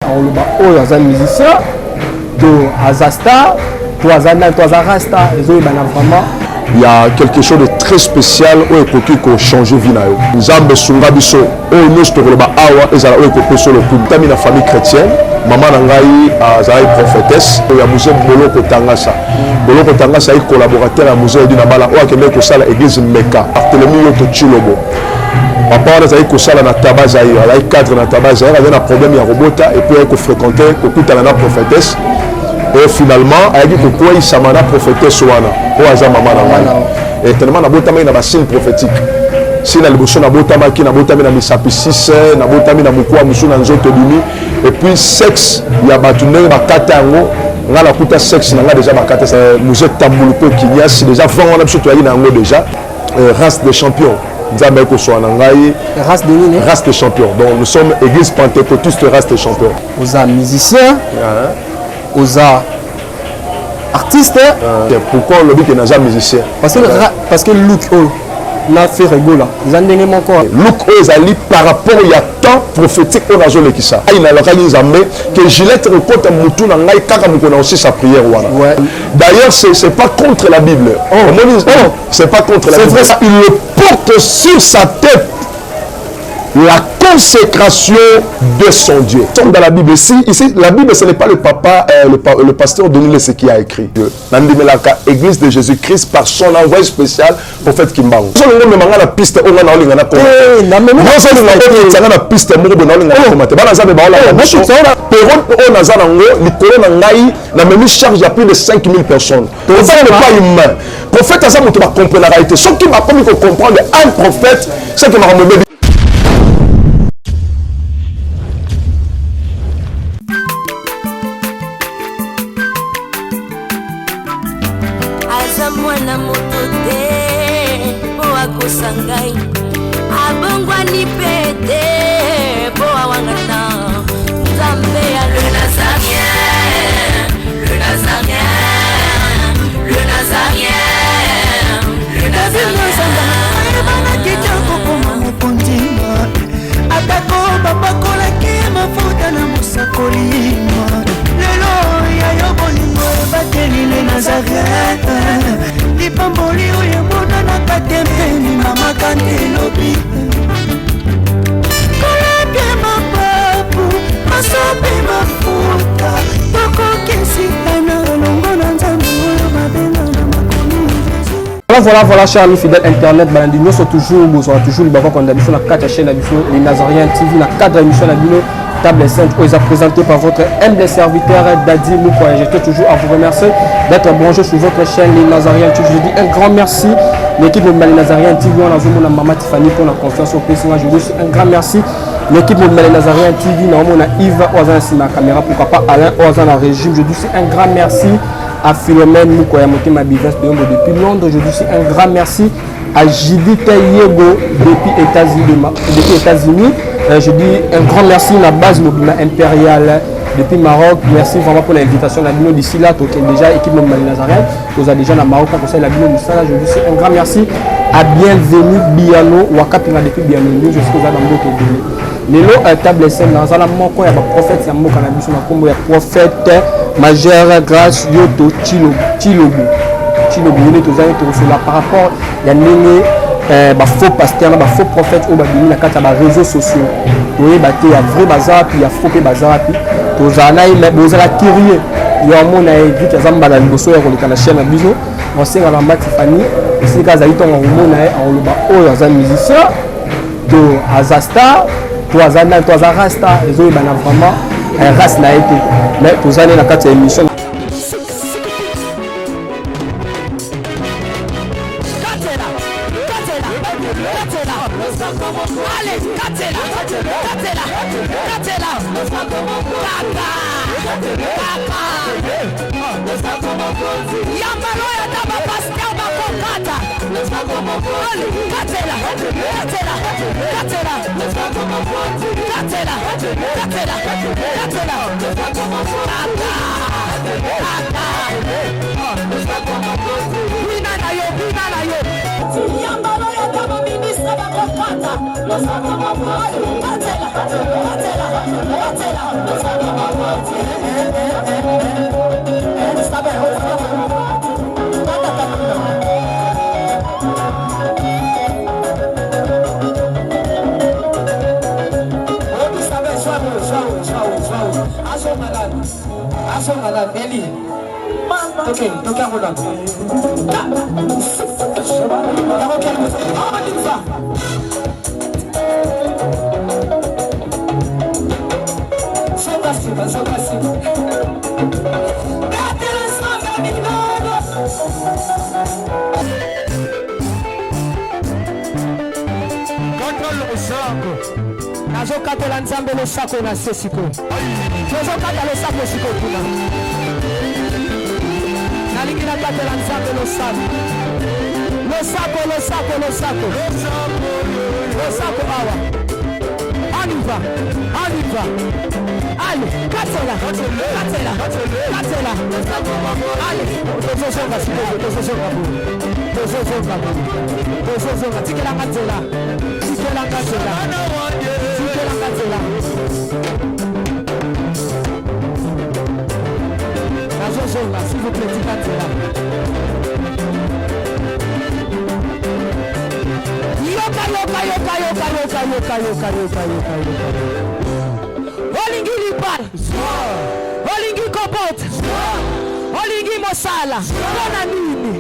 en haut dans un musicien, de Azasta, toi Rasta, vraiment. Il y a quelque chose de très spécial où il faut changer vie. Nzambe sunga biso o nysto ko ba awa ezala o ko peso le coup tamina famille chrétienne maman nangai azali prophétesse ya musée boloko tangasa est collaborateur à musée du Nabala o akende ko sala église Meka Barthélemy yoto Chilobo papa on azali ko sala na tabazaï ala cadre na tabazaï avait un problème ya robota et puis il ko fréquenter ko kutana na prophétesse. Et finalement, il a dit que quoi il s'amana prophétesse wana pour azama maman et tellement na botama na bassine prophétique si na liboso na botama ki na botami na misapi 6 na botami na mukwa musu na nzoto dimi et puis sexe ya batune bakata yango ngala kuta sexe na nga déjà bakata musée tambuluko kinyasi déjà vraiment on a surtout ali na ngo déjà race de champions. Nzambe ko so na ngai race de nini race de champions. Donc nous sommes église pentecôtiste race de champions. Aux musiciens aux artistes. Pourquoi on le dit que nous sommes musiciens? Parce que look n'a fait rigoler. Ils ont donné mon corps. Look ali par rapport il y a temps prophétique on a joué qui ça. Il n'a pas Nzambe que Gillette reporte mutu na ngai kaka mukona aussi sa prière wana. D'ailleurs c'est pas contre la Bible. C'est pas contre la Bible. C'est vrai, il le porte sur sa tête. La consécration de son Dieu. Dans la Bible, ici, la Bible, ce n'est pas le papa, le pasteur Denis ce qui a écrit. Nandimelaka, Église de Jésus-Christ, par son envoyé spécial, prophète Kimbangu. Si on a la piste, on a la piste, on a même charge à plus de 5000 personnes. Le prophète n'est pas humain. Le prophète a ça pour comprendre la réalité. Ce qui m'a permis de comprendre un prophète, c'est que m'a remis. Mwana moto te po akosangai abongwani pete po awangana Nzambe ya le Nazarien le Nazarien le Nazarien le Nazarien bana kitoko koma mukundima atako babakolaki mafuta na musakoli lelo ya yobolingo bateli le Nazarien lipamboli oyo mona na katempeni mama kantelobi kolapye mapapu masope mafuta tokokesitana longo na Nzambe oyo mabenga na makomi. Voilà, chers amis fidèles internet, nous sommes toujours le bavard qu'on a vu sur la 4 chaîne les Nazariens TV, la 4 émission la vidéo Table Sainte, où ils ont présenté par votre humble serviteur Dadi Moukoye. J'étais toujours à vous remercier d'être branché sur votre chaîne les Nazariens TV. Je dis un grand merci. L'équipe de les Nazariens TV, on a vu mon maman Tiffany pour la confiance au PCA. Je dis un grand merci. L'équipe de les Nazariens TV, on a Yves Oazan sur ma caméra, pourquoi pas Alain Oazan la régime. Je dis un grand merci à Philomène Moukoye, monté ma business depuis Londres. Je dis un grand merci à Judith Yego depuis États-Unis. Je dis un grand merci à la base Mobima Impériale depuis Maroc. Merci vraiment pour l'invitation. La bino d'ici là, qui est déjà équipe de Mali Nazareth. Vous avez déjà dans Maroc, conseil la bino de ça. Je dis un grand merci à Bienvenue Biano Wakapina depuis Biano. Je suis dans le monde qui est Lelo Table Sainte dans la moko ya prophète ya moko na biso na kombo ya prophète majeur grâce yoto Chilobo ne tozali to par rapport ya nene faux pasteur faux prophète au babini na kata ba réseaux sociaux oui baté ya vrai bazar puis ya faux pe bazar puis tozana mais bozala curieux yo mona église ya zamba na liboso ya koleka na chaîne na biso on sait la mama Tiffany c'est ka zali tonga mona en loba o za musicien de Azasta toi Rasta et zo bana vraiment race na été mais tozana na kata émission Yambalo ya kama ministra bakokata. Nazokatela nzambe losako na se siko. Nazokata losako siko kuna. Nalingi nakatela nzambe losako. Losako awa. Aniva. Allez, katela. Allez, tozozonga siko, tozozonga. Tikela katela. S'il vous plaît, Olingi lipara, olingi kopota, olingi mosala, kona nini?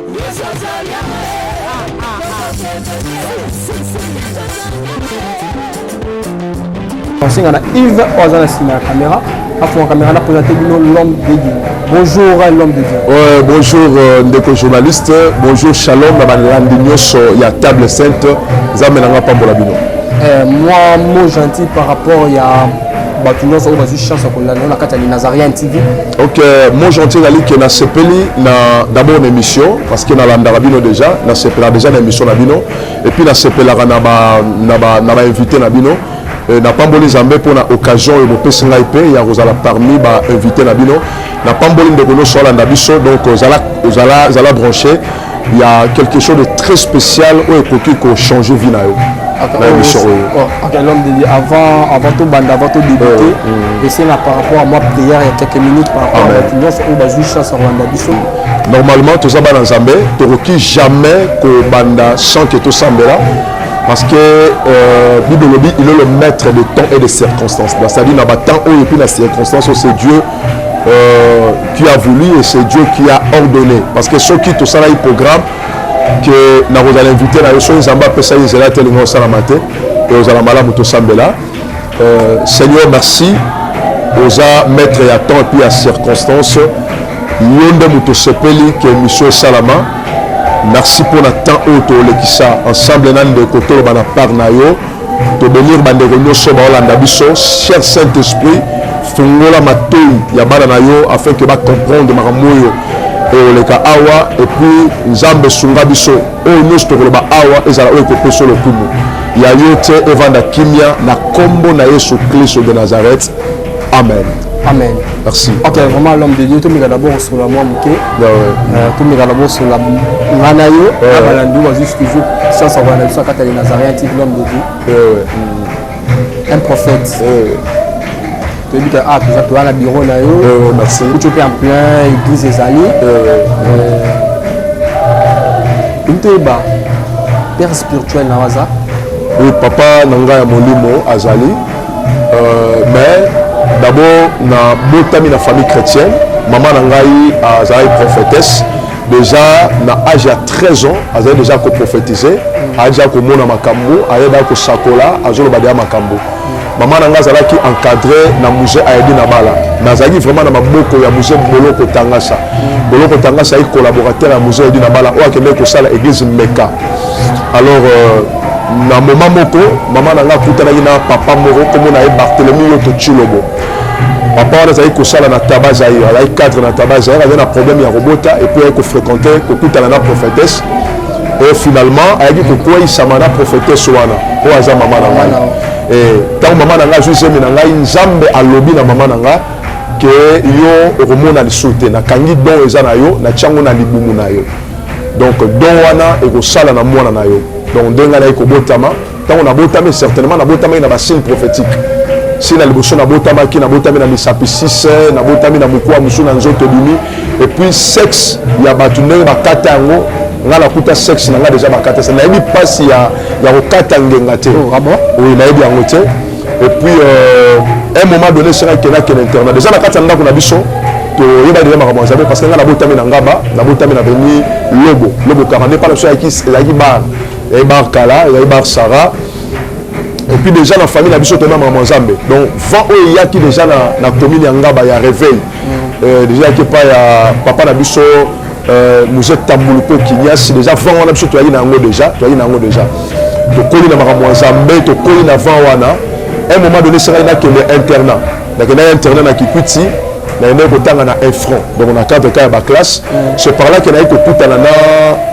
On a Yves Ozana Sima la caméra. Afin la caméra a présenté l'homme de Dieu. Bonjour l'homme de Dieu. Ouais, bonjour ndeko journaliste. Bonjour Shalom na bandandi nyoso ya table sainte. Zamenanga pambola bino. Moi mot gentil par rapport à Batunos au basu chance qu'on a na kata Nazarien TV. OK, mot gentil ali que na sepeli na d'abord une émission parce que na landa bino déjà, na sepela déjà na émission na bino et puis na sepela na ba invité na bino. Na pamboli Zambé pour la occasion et le pesinga IP il y a Rosala parmi ba invité na bino na pamboli de kono sur la ndabiso donc zala branché il y a quelque chose de très spécial où ekoki ko changer vie na yo. L'homme de Dieu avant tout banda avant tout débuter et c'est là par rapport à moi prière il y a quelques minutes par rapport à l'opinion sur basu chance en ndabiso. Normalement tous ça dans Zambé toroki jamais ko banda sans que tout sambela. Parce que Bible dit il est le maître de temps et de circonstances. C'est-à-dire qu'il y a temps et puis la circonstance, c'est Dieu qui a voulu et c'est Dieu qui a ordonné. Parce que ceux qui tout ça là, il programme que nous allons inviter la Yosso Nzamba Pesa Yezela Telingo Salamate et aux Alamala Mouto Sambela. Seigneur, merci. Osa maître et à temps et puis à circonstances. Yonde Mouto Sepeli que Monsieur Salama. Merci pour le temps où tu as ensemble de côté de la part nayo to bénir bande réunion so ba Hollanda biso cher Saint-Esprit fungola matoi ya bana nayo afin que ba comprendre maramoyo et le ka awa et puis nzambe sunga biso o nyusto ko ba awa ezala o ko peso le kumu ya yote evanda kimia na kombo na Yesu Christ de Nazareth. Amen. Amen. Merci. Ok, vraiment l'homme de Dieu, tout le monde d'abord sur la moi mouké. Tout le monde d'abord sur la Manayo. Abalandou va juste toujours sans savoir la leçon quand elle est Nazarien, type l'homme de Dieu. Un prophète. Tu dis que tu as un bureau là. Merci. Tu es en plein église des alliés. Tu es père spirituel Nawaza. Oui, papa Nanga Molimo Azali. Mais d'abord, na botami na famille chrétienne, maman nangai azali prophétesse. Déjà, na âge à 13 ans, azali déjà ko prophétiser, aja ko mona makambo, ayeda ko sakola, azolo badia makambo. Maman nangai azalaki encadré na musée Aedi na bala. Nazali vraiment na maboko ya musée Boloko Tangasa. Boloko Tangasa est collaborateur à musée Aedi na bala, o akende ko sala église Meka. Alors na moment moko maman nanga kutana na papa moro comme na Barthélemy Yoto Chilobo. Papa on a ko sala na tabaza yo, ala cadre na tabaza, il avait un problème ya robota et puis il fréquenter ko kutana na prophétesse et finalement a dit que quoi il samana prophétesse wana o aza maman nanga. Et tant maman nanga juste nanga nzambe alobi na maman nanga que yo romona lisute na kangi don ezana yo na chango na libumu na yo. Donc don wana e ko sala na mwana na yo. Donc ndenga na ko botama tant on a botami certainement na botami na signe prophétique si na liboso na botama na misapi 6 na botami na mukwa musu na nzoto bimi et puis sexe ya batu ndenge bakata yango nga na kuta sexe na nga déjà bakata ça na yebi pasi ya kokata ngenga te oui na yebi yango te et puis un moment donné c'est que na internat déjà na kata ndako na biso to yeba déjà makambo nzambe parce que nga na botami na ngaba na botami na veni lobo kamane pas la chose qui bar et bar kala et bar Sarah. Et puis déjà la famille a biso tellement maman Zambé. Donc vent il y a qui déjà na commune Ngaba ya réveil. Déjà qui pas ya papa na biso nous êtes tambuluko kinyas déjà vent on a biso to na ngo déjà, to na ngo déjà. To koli na maman Zambé, to koli na vent wana. Un moment donné sera na que l'internat. Donc na internat na Kikwiti, na ene kotanga na un franc. Donc on a 4 cas à classe. C'est par là que na ekotana na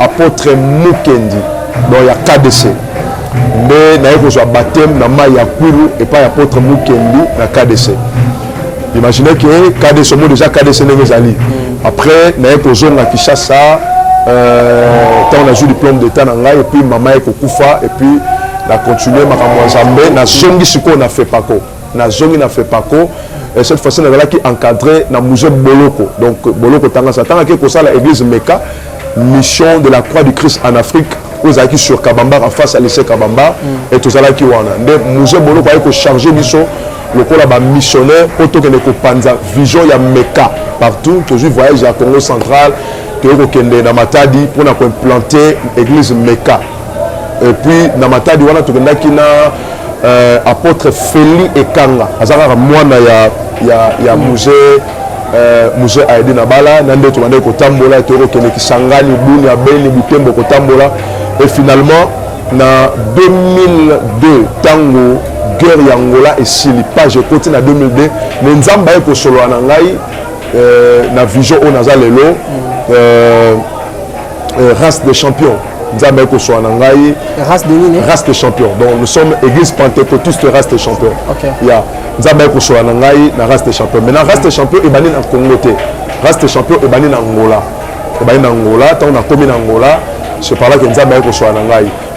apôtre Mukendi. Donc il y a KDC. Mais na yeko zo baptême na mai ya Kwilu et pas apôtre Mukendi na KDC. Imaginez que KDC mo déjà KDC nezali. Après na yeko zo na Kinshasa tant on a eu diplôme d'état na ngai et puis maman yeko kufa et puis la continuer makambo nzambe na zongi siko na fait pako. Na zongi na fait pako et cette fois-ci na là qui encadré na musée Boloko. Donc Boloko tanga ça tanga que ça la église Meka mission de la croix du Christ en Afrique. Aux acquis sur Kabamba en face à lycée Kabamba et tout ça là qui wana mais musée bolo pas que charger biso le col là missionnaire auto que ne panza vision ya Meka partout toujours voyage à Congo central que kende na Matadi pour na implanter église Meka et puis na Matadi wana to kenda kina apôtre Feli Ekanga azaka mwana ya musée musée aide na bala nande to bande ko tambola to kende kisangani buni abeli butembo ko tambola. Et finalement, en 2002, tango guerre y'Angola et Sili, page côté en 2002, nous avons été solo en Angaï, na vision au Nazalelo, race des champions. Nous avons été solo en Angaï, race des champions. Donc nous sommes église pentecôtiste race des champions. Okay. Yeah. Nous avons été solo en Angaï, na race des champions. Maintenant, race des champions est banni en Congo. Race des champions est banni en Angola. Banni en Angola, tant on a commis en Angola. C'est par là que nous avons soit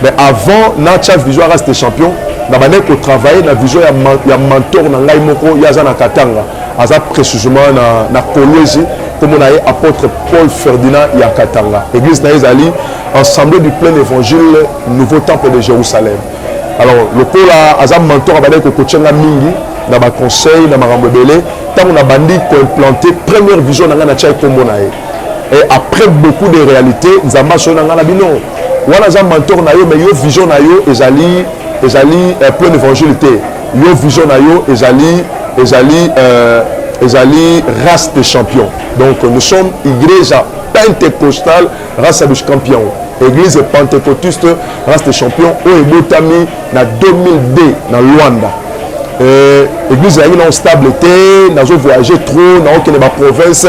mais avant notre vision reste champion nous avons travaillé la vision ya mentor na ngai moko ya za na Katanga aza précisément na Kolwezi comme on a apôtre Paul Ferdinand ya Katanga église na Ezali ensemble du plein évangile nouveau temple de Jérusalem. Alors le Paul aza mentor abandé ko kochenga mingi na ba conseil na marambo belé tant on a bandi ko implanter première vision na na tchai kombo na ye. Et après beaucoup de réalités, nous avons dit que nous avons mentor na yo, mais yo vision na yo, ezali plein d'évangilité. Yo vision na yo, ezali race de champions. Donc nous sommes église pentecostale, race de champions. Église pentecôtiste, race de champions. Au Ebotami, na 2002, na Luanda. L'église est en stabilité, nous avons voyagé trop, nous avons été dans la province,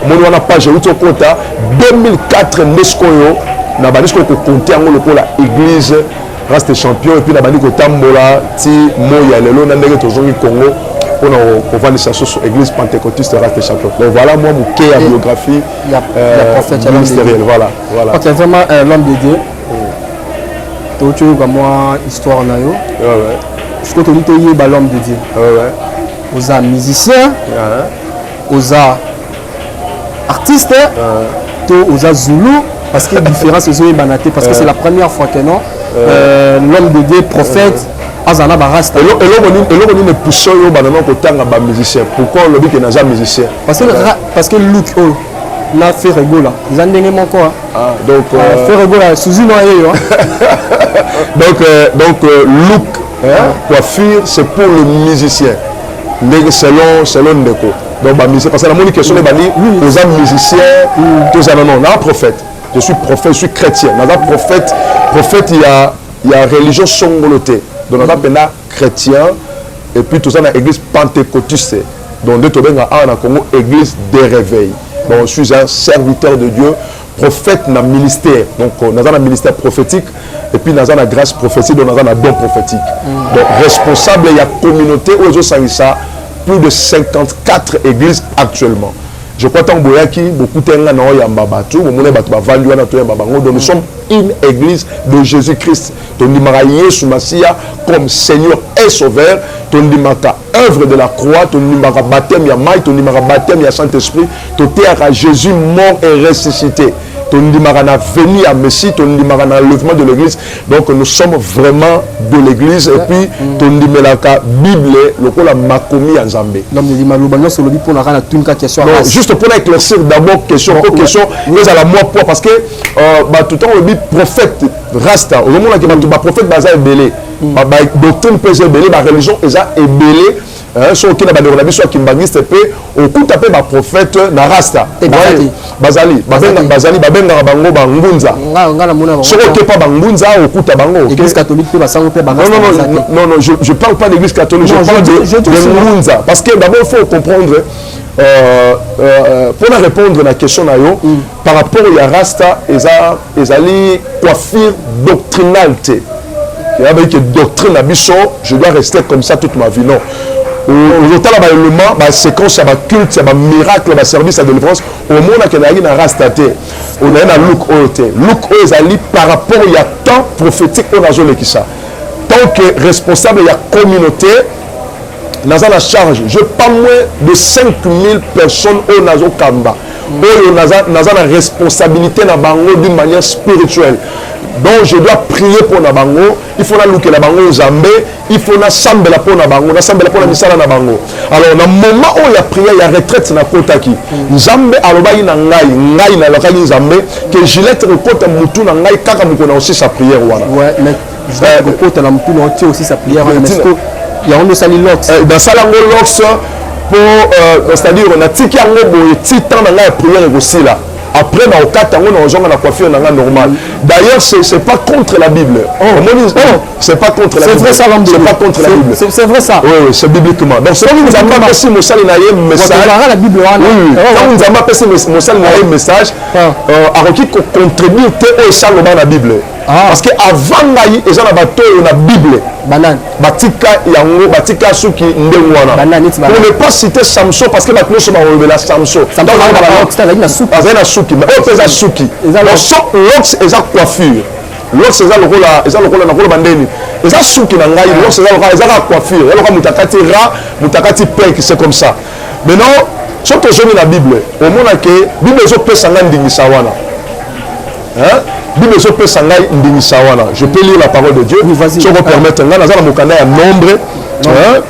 nous avons page 2004, nous avons compté l'église reste champion et puis nous avons tambola, ti moya lelo na ndenge tozongi Congo pour vendre sa sur église pentecôtiste reste champion. Donc voilà moi mon quai à biographie ministérielle, voilà. OK, vraiment l'homme de Dieu. Tu as moi histoire na yo. Ouais. Je crois que tu es l'homme de Dieu. Aux arts musiciens, aux arts artistes, aux arts zoulous, parce que la différence c'est banaté, parce que c'est la première fois que non, l'homme de Dieu, prophète, Azana Barasta. Et l'homme ne pousse pas à musicien. Pourquoi on le dit qu'il n'est pas musicien? Parce que Luc, là, fait rigoler. Ils ont donné mon corps. Donc, fait rigoler, sous une oreille. Donc, Luc. Coiffure, c'est pour le musicien. Selon Ndeko. Donc, parce que la question est aux âmes musiciens, non, là, prophète. Je suis prophète, je suis chrétien. Là, prophète, il y a religion songoloté. Donc, on appelle chrétien. Et puis, tout ça, dans l'église pentecôtiste. Donc, de Tobenga, on a Congo, église des réveils. Donc, je suis un serviteur de Dieu, prophète dans le ministère. Donc, on a un ministère prophétique. Et puis, nous avons la grâce prophétique, nous avons la don prophétique. Donc, responsable, il y a une communauté où ils ont plus de 54 églises actuellement. Je crois tant boyaki beaucoup tenga na oyamba batu bomone batu bavandi wana to yamba bango. Donc nous sommes une église de Jésus-Christ. Tondimaka Yesu Masia comme Seigneur et Sauveur. Tondimaka œuvre de la croix. Tondimaka baptême ya mai. Tondimaka baptême ya Saint-Esprit. Tondimaka Jésus mort et ressuscité. Tondimaka na venu à Messie. Tondimaka na lèvement de l'église. Donc nous sommes vraiment de l'église. Et puis Tondimelaka Bible lokola makomi en Zambé. Juste pour éclaircir d'abord question mais à la moi pour parce que tout le temps on dit prophète rasta au moment où on prophète baza ebelé doctrine pèse ebelé la religion eza ebelé so qui na ba de biso kimbangiste pe okuta pe ba prophète na rasta bazali babenga bango bangunza so que pas bangunza okuta bango église catholique pe basango pe bango non je parle pas d'église catholique, je parle de Ngunza parce que d'abord il faut comprendre pour répondre à la question par rapport à Rasta ezali coiffure doctrinale avec doctrine abisso je dois rester comme ça toute ma vie non autant là élément séquence ba culte ba miracle ba service à délivrance au monde que na Rasta on a un look ezali par rapport il y a temps prophétique on a joué qui ça tant que responsable il y a communauté dans la charge, je pas moins de 5000 personnes au Nazo Kamba. Dans la responsabilité na bango d'une manière spirituelle. Donc je dois prier pour na bango, il faut na louker na bango Zambé, il faut na sambela pour na bango, na sambela pour na misala na bango. Alors na moment où il y a prière, il y a retraite na kotaki. Zambé aloba ina ngai na lokali Zambé que Gillette reporte mutu na ngai kaka mukona aussi sa prière wana. Ouais, mais Gillette reporte na mutu na aussi sa prière wana. Il y a un sali lox dans ça lango lox pour c'est-à-dire on a tiki yango boye titan na la prière aussi là après na okata yango na jonga na coiffure na normal d'ailleurs c'est pas contre la Bible c'est pas contre la Bible c'est pas contre la Bible c'est vrai ça oui c'est bibliquement donc c'est nous avons pas passé message na yé message la Bible quand nous avons passé message na yé message a requis qu'on contribue au sang dans la Bible parce que avant ngai eza na bato na Bible banane batika yango batika suki ndengwana pour ne pas citer Samson parce que maintenant so ba revela Samson azana suki mais pesa suki lox eza coiffure lox eza lokola na kola bandeni eza suki na ngai lox eza coiffure eza mutakati pek c'est comme ça maintenant soto jeune la Bible au mona que Bible zo pesa ngandingisa wana Bible zo pesa ngai ndingisa wana je peux lire la parole de Dieu si on peut permettre ngana za na mokanda ya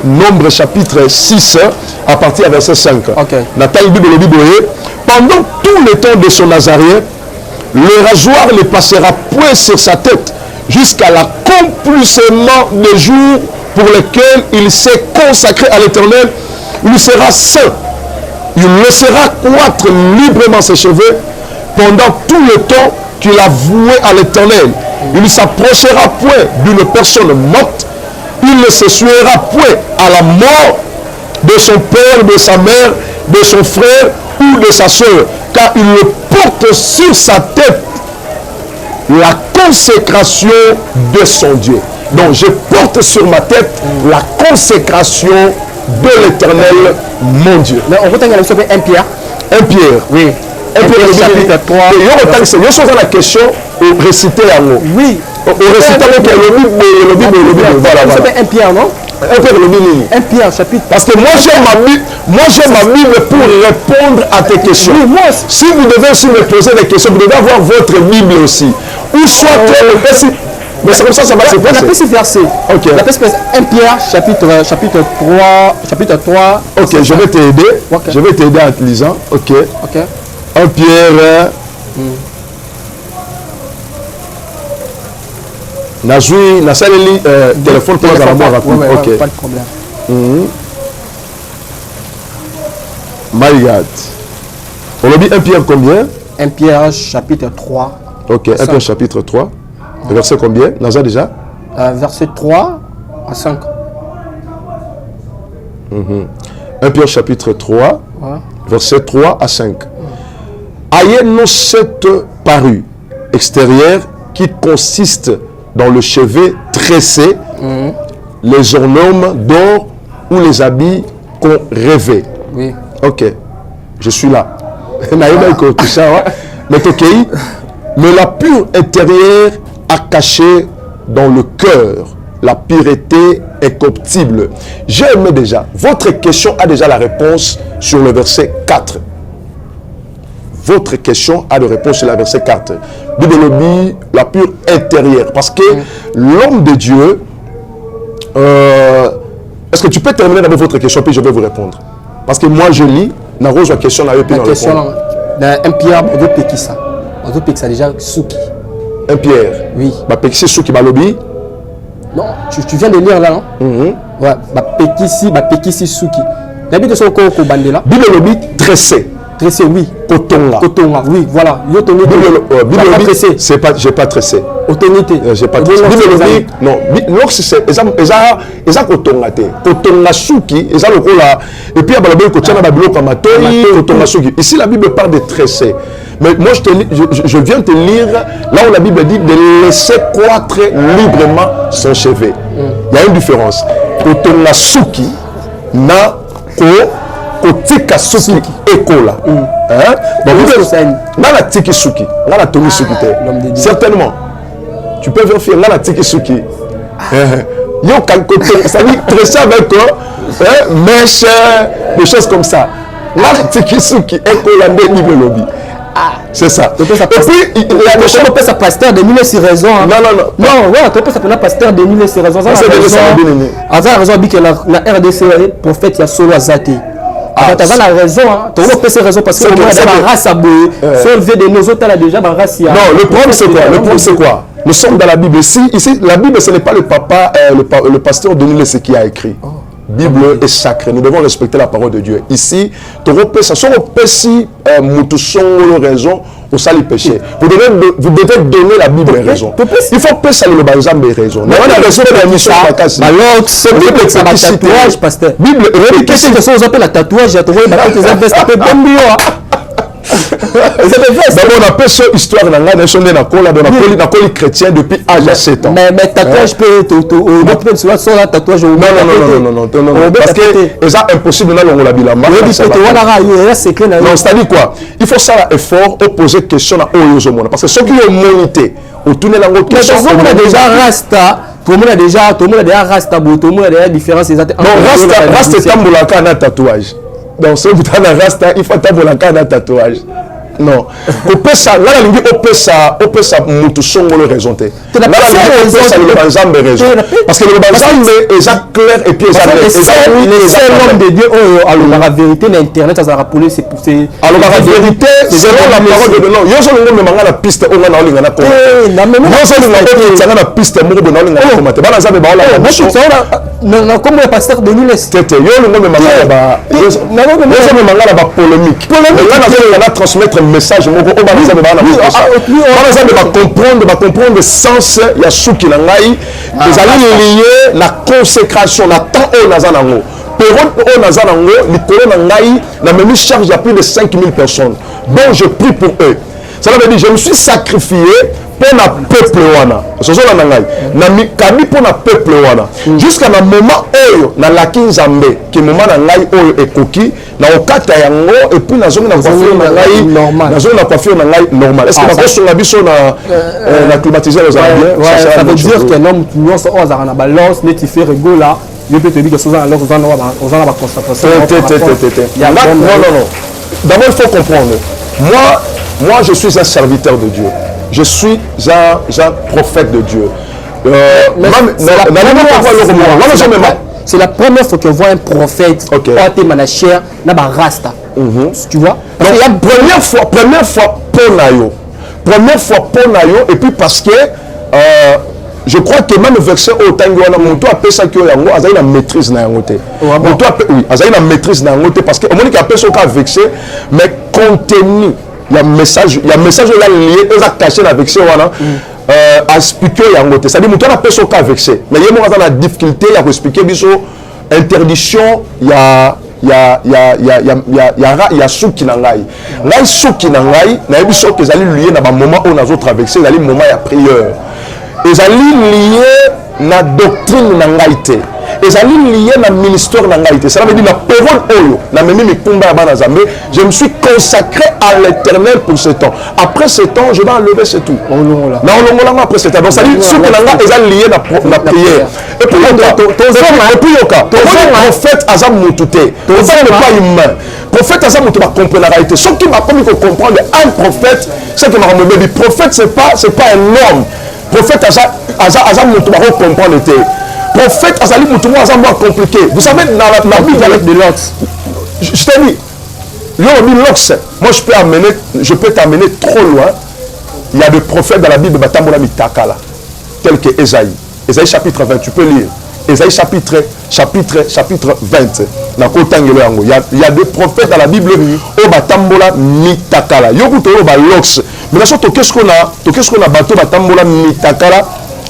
Nombre chapitre 6 à partir du verset 5 Nathalie Bible pendant tout le temps de son Nazaréen le rasoir ne passera point sur sa tête jusqu'à l'accomplissement des jours pour lesquels il s'est consacré à l'Éternel. Il sera saint, il laissera croître librement ses cheveux pendant tout le temps qu'il a voué à l'Éternel. Il ne s'approchera point d'une personne morte. Il ne se souillera point à la mort de son père, de sa mère, de son frère ou de sa soeur, car il le porte sur sa tête la consécration de son Dieu. Donc je porte sur ma tête la consécration de l'Éternel, mon Dieu. Mais on retient un Pierre. Un Pierre. Oui. Un Pierre chapitre 3. Il y a la question au réciter à nous. Oui. Au réciter le Bible. Voilà. Un Pierre, non? Un Pierre chapitre. Parce que moi j'ai ma Bible pour répondre à tes questions. Oui, moi aussi. Si vous devez aussi me poser des questions, vous devez avoir votre Bible aussi. Ou soit mais c'est comme ça va se passer. On appelle ce verset. Ok. On appelle 1 Pierre chapitre 3. Ok, je vais t'aider. Okay. Je vais t'aider en te lisant. Ok. 1 Pierre. Nazoui, Nasaleli, téléphone pour la mort rapide. Ok. Pas de problème. My God. On a dit 1 Pierre combien? 1 Pierre chapitre 3. Ok, 1 Pierre chapitre 3. Verset combien? Naza déjà? Verset 3 à 5. 1 Pierre chapitre 3, verset 3 à 5. Ayez-nous cette parure extérieure qui consiste dans le chevet tressé, les ornements d'or ou les habits qu'on rêvait. Oui. Ok. je suis là. Mais la pure intérieure a caché dans le cœur la pureté incorruptible. J'ai aimé déjà. Votre question a déjà la réponse sur le verset 4. Votre question a la réponse sur le verset 4. Bible dit la pure intérieure. Parce que l'homme de Dieu... est-ce que tu peux terminer avec votre question puis je vais vous répondre? Parce que moi je lis, la question n'a pas question dans un Pierre, on doit péquer ça. On doit péquer ça déjà, Souki. Un Pierre? Oui. Bah péquer Souki, bah lobby? Non, tu viens de lire là, non? Ouais, bah péquer Souki. L'habit de son corps au bandela. Bible lobby tressé. Tressé, oui. Cotonga. Cotonga, oui, voilà. Bible lobby tressé. C'est pas, j'ai pas tressé. Autorité. J'ai pas tressé. Bible lobby, non. Lorsque c'est, ils ont cotonga te. Cotonga Souki, ils ont le rôle là. Et puis, il y a le cotonga babilo kamatoi, cotonga Souki. Ici, la Bible parle de tressé. Mais moi, je viens te lire là où la Bible dit de laisser croître librement son cheveu. Il y a une différence. Cotonga Souki, na ko. Kotika Suki Ekola. Nana Tiki Suki. Nana Tony Suki. Certainement. Tu peux vérifier Nana Tiki Suki. Yo Kankote. Ça dit tresser avec mèche, des choses comme ça. Nana Tiki Suki Ekola de lobby. C'est ça. Et puis, il peut sa pasteur de mille sur raison. Non, ouais, tu peux s'appeler pasteur de mille sur raison. C'est raison que la RDC, prophète, il y a solo Azate. Tu as la raison, tu as ces raisons parce que la race a boué. Si on veut de nos autres, là déjà, la race. Non, le problème c'est quoi? Le problème c'est quoi? Nous sommes dans la Bible. Ici, la Bible, ce n'est pas le papa, le pasteur Denis Lessé qui a écrit. Bible est sacrée. Nous devons respecter la parole de Dieu. Ici, tu repères ça. Si on repère si nous raison, au sali péché. Vous devez donner la Bible raison. Il faut pas saluer le balsam des raisons. Mais on a raison de la mission de la casse. Alors, c'est Bible c'est un tatouage, pasteur. Bible, qu'est-ce que ça vous appelle un tatouage? J'ai trouvé des investissements bon bio. D'abord, on appelle ça histoire dans la nation de la colle chrétienne depuis âge à 7 ans. Mais tatouage peut être un tatouage. Non. Parce que c'est impossible dans la bilamba. Non, c'est-à-dire quoi? Il faut ça effort au poser question à Oyozomona. Parce que ceux qui ont monité, au tourner la question. Tout le monde a déjà rasta. Tout le monde a déjà rasta. Tout le monde a déjà différence. Non, rasta est un tatouage. Donc, si vous avez un rasta, il faut avoir un tatouage. Non. On peut ça, là, on peut ça, nous son le raison. Là, ça, le balsam de raison. Parce que le balsam est clair et puis les seuls hommes de Dieu, alors la vérité, l'internet, ça va rappeler, c'est. Alors, la vérité, c'est la parole de Dieu. Non, il y a même la piste, on a la piste. Il y a la piste, non, comme le pasteur de Niles. Polémique. On va transmettre un message. On va comprendre le sens. Il y a ce qui lié la consécration, la temps au Nazanango. Période au Nazanango, la même charge, il y a plus de 5000 personnes. Donc je prie pour eux. Ça veut dire je me suis sacrifié pour le peuple wana. C'est ça la ngai. Na mikabi pour le peuple wana. Jusqu'à un moment où na la kinzambe, qui moment na ngai oyo ekoki, na okata yango et puis na zone na coiffure na ngai normal. Na zone na coiffure na ngai normal. Est-ce que na koso na biso na climatiser les avions? Ça veut dire que l'homme nous on a na balance, net il fait rigolo là. Je peux te dire que souvent alors on a la concentration. Non. D'abord il faut comprendre. Moi, je suis un serviteur de Dieu. Je suis un prophète de Dieu. C'est la première fois qu'on voit un prophète porter manachère dans la rasta. Tu vois? Donc, la première fois pour Nayo, et puis parce que je crois que même le verset au Tanguana, mon toit appelle ça que Yango, a la maîtrise na Yango. Mon toit oui, a la maîtrise na Yango parce que au moment qu'il appelle ça cas vexé, mais contenu. Il y a un message là lié, ils ont caché avec ce wana à expliquer yango. C'est-à-dire mon toit appelle ça cas vexé. Mais il y a la difficulté à expliquer biso interdiction, il y a souki nangai. Là souki nangai, na biso que zali lié na ba moment où on a traversé, zali moment ya prière. ezali lié na doctrine na ngai te. Ezali lié na ministère na ngai te. Cela veut dire la période oyo na memi mikumba ya bana Nzambe, je me suis consacré à l'Éternel pour ce temps. Après ce temps, je vais enlever ce tout. Na olongola après ce temps. Donc ça dit ce que na ngai ezali lié na prière. Et puis yoka, prophète Azam Moutoute. Prophète n'est pas humain. Prophète Azam Moutoute va comprendre la réalité. Ce qui m'a permis de comprendre un prophète, c'est que m'a dit prophète c'est pas un homme. Prophète Azam Moutoute va comprendre le prophète Azali Moutoumou Azam moins compliqué. Vous savez, dans la Bible avec des lots, je t'ai dit, moi je peux t'amener trop loin. Il y a des prophètes dans la Bible, tels que Esaïe. Esaïe chapitre 20, tu peux lire. Esaïe chapitre 20. Il y a des prophètes dans la Bible au Batambola Mitakala. Yokuto Balox. Mais qu'est-ce qu'on a bateau Batambola Mitakala,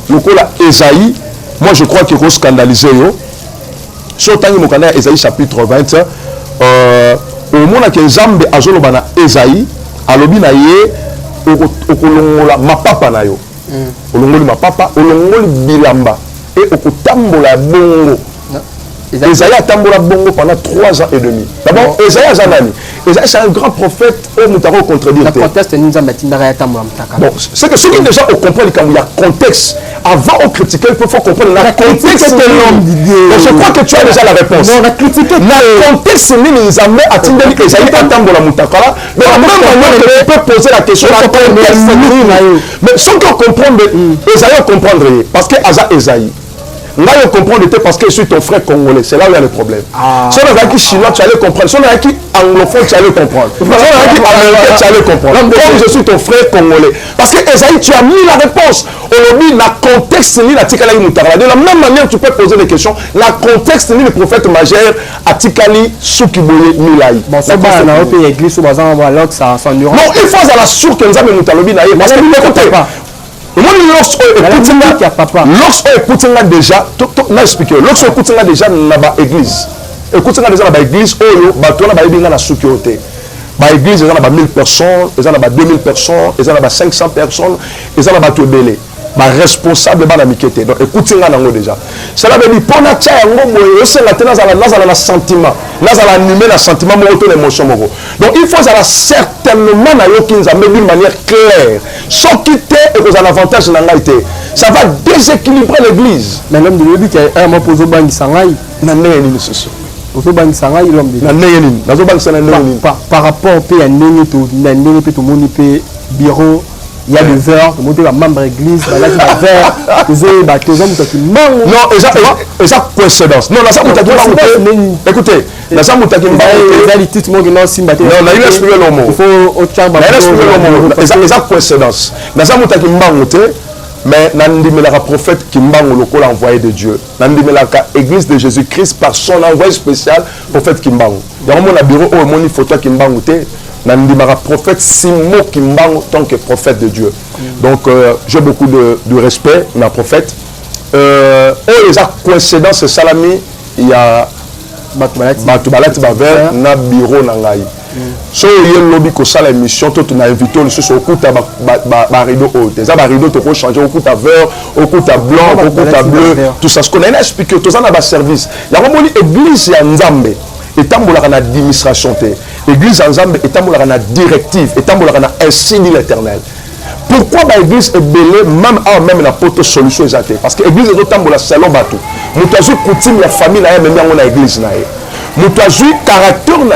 Yokola Esaïe. Moi, je crois qu'il faut scandaliser. Sur Esaïe chapitre 20, au moment où Zambe Azolobana Esaïe, Alobina ye, Okolongola Mapapa na yo. Olongoli Mapapa, Olongoli Bilamba, et Okotambola Bongo. Esaïe a tambola bongo pendant 3 ans et demi. D'abord, Esaïe a Zanani. Esaïe c'est un grand prophète au Moutaro contredire. Le contexte est bon, c'est que ceux qui déjà comprennent qu'il y a contexte, avant de critiquer, il faut comprendre le contexte de l'homme d'idée. Je crois que tu as déjà la réponse. Non, on a critiqué. Le contexte, c'est nous avons à Tindeli Esaïe a tambola Moutakala. Mais à la même manière, on peut poser la question. Mais ceux qui comprennent, Esaïe comprendre. Parce que Aza Esaïe. Là, on comprend parce que je suis ton frère congolais. C'est là où il y a le problème. Si on a qui chinois, tu allais comprendre. Si on a qui anglophone, tu allais comprendre. Si on a qui américain, tu allais comprendre. Comme je suis ton frère congolais. Parce que Esaïe, tu as mis la réponse. Aujourd'hui, la contexte ni la Tikali Moutarala. De la même manière, tu peux poser des questions. La contexte ni le prophète majeur à Tikali Soukiboye Milaï. Bon, ça va, on a un église où ça s'en ira. Non, il faut à la source que nous avons Moutalobi naïe. Parce que écoutez pas. Lorsqu'on écoute déjà, lorsqu'on écoute déjà dans l'église, écoute déjà dans l'église, on a la sécurité. L'église, il y a 1000 personnes, il y a 2000 personnes, il y a 500 personnes, il y a tout belé. Responsable de la miquette. Donc écoutez déjà. Cela veut dire pour notre un sentiment, un sentiment, une émotion. Donc il faut certainement d'une manière claire. Sans quitter et vous avez l'avantage de l'angalité. Ça va déséquilibrer l'église. Mais l'homme de l'Église qui a un mot pour Zoban Sangaï. Par rapport au pays, il y a un bureau. Il y a des verres, il y a des membres d'église, il y a des verres, des hommes qui mangent. Non, et ça coïncidence. Non, ça écoutez, la ça mouta qui m'a non, il a expliqué le mot. Il faut et ça coïncidence. La ça mouta qui m'a mais nandimela prophète qui m'a envoyé de Dieu. Nandimela église de Jésus-Christ par son envoyé spécial prophète qui m'a. Il y a un bureau où mon photo qui m'a Nandimara prophète Simon Kimbango tant que prophète de Dieu. Donc j'ai beaucoup de respect, ma prophète. Les coïncidences, c'est Salami, il y a Batubalati Baver, na bureau Nangaï. So il y a lobby qui a l'émission, tout on a invité le sur au coup à rideau haut. Des rideaux tu peux changer au coup à vert, au coup à blanc, au coup à bleu, tout ça. Ce qu'on a expliqué, tout ça dans le service. Il y a vraiment l'église à Nzambe. Et tant que l'on a administration, l'église en Zambie est tant que l'on a directive, et tant que l'on a ainsi dit l'Éternel. Pourquoi l'église est belle, même la porte solution exacte? Parce que l'église est tant que la salon bateau. Nous avons coutume la famille, même dans l'église. Nous avons caractère, nous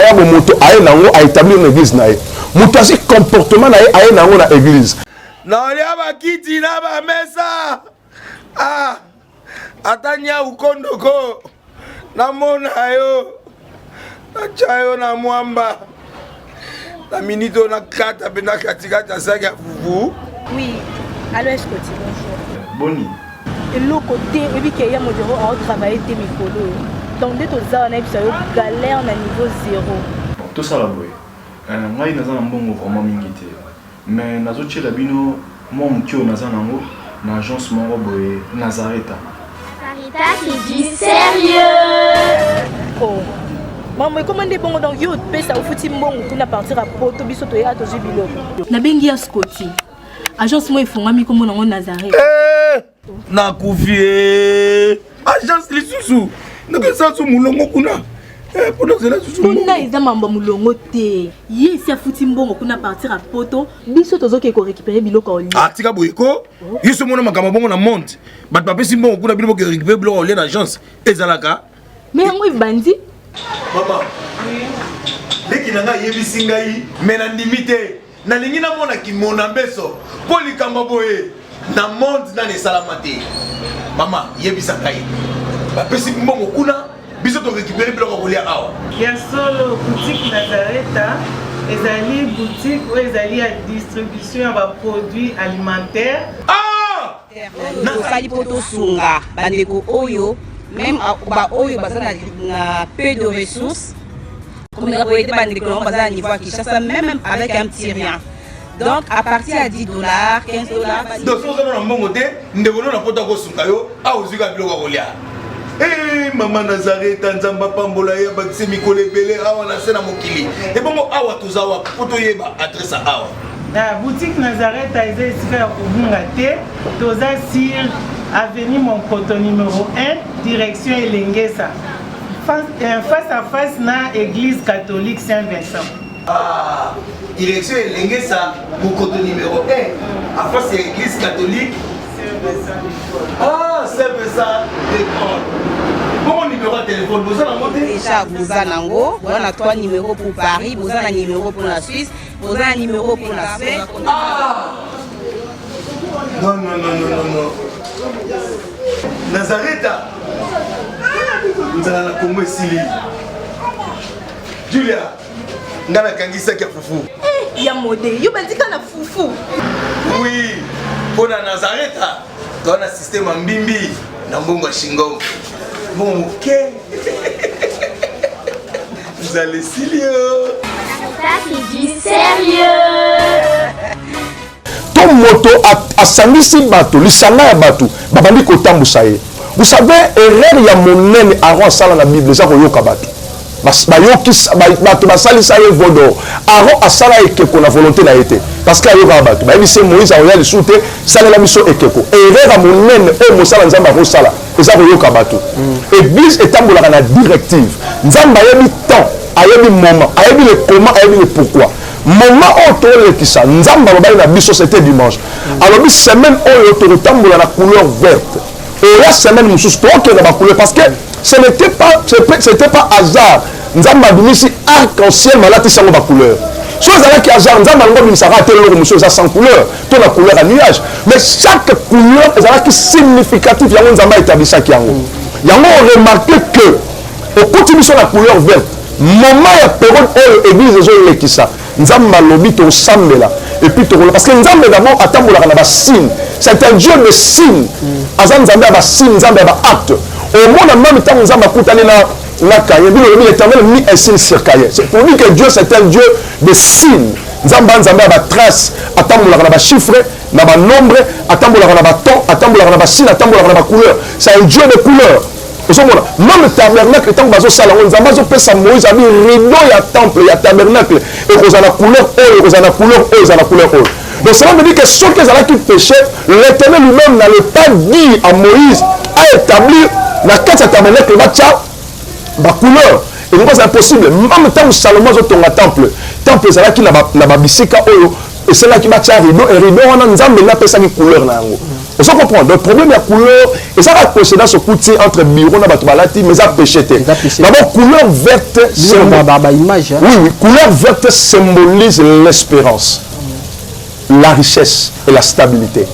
à établir une église. Nous avons comportement dans l'église. Non, il y a qui dit là, mesa. Ah, Atania ou Kondoko. Namona yo. Chayo na mwamba. La minute on a 4 à katikata saga fufu. Oui. Allô Escoti, bonjour. Boni. Et l'autre côté, et puis qu'il y a mon bureau à travailler des micros. Donc dès que ça on a eu galère à niveau 0. Tout ça là boy. Moi il naza mbongo vraiment mingité. Mais nazo tchela bino moi mutio naza nango na agence mongo boy Nazareta. Sarita qui dit sérieux. Oh. Maman, comment est bon donc yo pesa au fouti mbongo kuna partir à poto biso to ya to jibilo. Na bengi ya Scotty. Agence moi ifungami comme nango Nazareth. nakufi agence lisusu nakesa su mulongo kuna mpona zela susu tuna eza mambo mulongo te ye esi afuti mbongo kuna partir a poto biso tozoke korécupérer biloko olia tika boyeko yiso mona makambo bongo na monde bato bapesi mbongo kuna bino boke récupérer biloko olia na agence ezalaka me yango ebandi mama leki na ngai yebisi ngai me nandimi te nalingi namona kimona mbeso mpo likambo boye na monde nani esalama te mama yebisa ngai bapesi mbongo kuna biso torécupérer biloko kolia awa ya solo boutique Nazareta ezali boutique oyo ezali ya distribution ya baproduits alimentaires tosali mpo tosunga bandeko oyo même baoyo baza na peu de ressources comme on peut bandeko nango baza na niveau ya Kinshasa même avec un petit rien. Donc à partir à $10, $15. Donc si on a un bon côté, nous devons nous apporter au sunkayo, à aux yeux de l'olia. Eh maman Nazareta nzamba pambola ya bakise mikole belé awa na sena mokili. Et bon awa tozawa poto yeba adresse awa. La boutique Nazareta est ici à Obungate, toza sur avenue Monkoto numéro 1, direction Elengesa. Face à face na église catholique Saint-Vincent. Ah, direction Elengesa, Monkoto numéro 1, à face de l'église catholique Saint-Vincent. Ah, Saint-Vincent d'école. Bon numéro de téléphone, vous en avez déjà vous en on a 3 numéros pour Paris, vous en un numéro pour la Suisse, vous en un numéro pour la Suède. Ah! Non. Nazareta. Nous allons la Congo Sili. Julia, ngana kangisa kia fufu. Ya modé, yo bandika na fufu. Oui, pour la Nazareta, dans un système en bimbi, dans Bongo Shingo. Bon, ok. Vous allez Silio. Ça c'est du sérieux. Ton moto a sangisi bato, lisanga ya bato, babandi kotambusa ye. Vous savez, erreur ya monene Aaron asala na Bible, ça koyoka bato. Bato basalisa ye vodo. Aaron asala ekeko na volonté na été. Parce que ayoka bato. Ba bise Moïse aoya le soute, salela biso ekeko. Erreur ya monene o mosala nzamba ko sala. Eza koyoka bato. Église etambolaka na directive. Nzamba yebi temps, ayebi moment, ayebi le comment, ayebi le pourquoi. Moment où tu es nzamba na biso c'était dimanche. Alors bi semaine où tu retambola na couleur verte. Et la semaine nous sommes qui na couleur parce que ce n'était pas hasard. Nzamba bimisi arc-en-ciel malati sango ba couleur. So ça qui hasard nzamba ngo bimisaka te loro monsieur ça sans couleur, to na couleur à nuage. Mais chaque couleur ça qui significatif yango nzamba établissa ki yango. Yango remarqué que au continue sur la couleur verte. Moment ya période où l'église ezo lekisa. Nzamba lobi to sambela et puis to parce que nzamba d'abord atambola na ba signe. C'est un dieu de signes. Azan nzamba ba signe, nzamba ba acte. Au monde même temps nzamba kutani na kaye, bi l'Éternel mis un signe sur kaye. C'est pour dire que Dieu c'est un dieu de signes. Nzamba ba trace, atambola na ba chiffre, na ba nombre, atambola na ba ton, atambola na ba signe, atambola na ba couleur. C'est un dieu de couleur. Même le tabernacle tant que ça on a pesa Moïse a mis rideau ya temple ya tabernacle et qu'on a la couleur haut qu'on a la couleur haut ils a la couleur haut donc cela veut dire que ceux qui ont qui péché l'Éternel lui-même n'allait pas dire à Moïse à établir la carte tabernacle la couleur et donc c'est impossible même temps où Salomon a ton temple c'est là qui n'a pas bisika haut et c'est là qui va rideau et rideau on a nzambe na pesa ni couleur na yango. Vous comprenez? Le problème de la couleur, et ça va péché dans ce côté entre Biro et Batubalati, mais ça péché. D'abord, couleur verte, oui, couleur verte symbolise l'espérance, la richesse et la stabilité.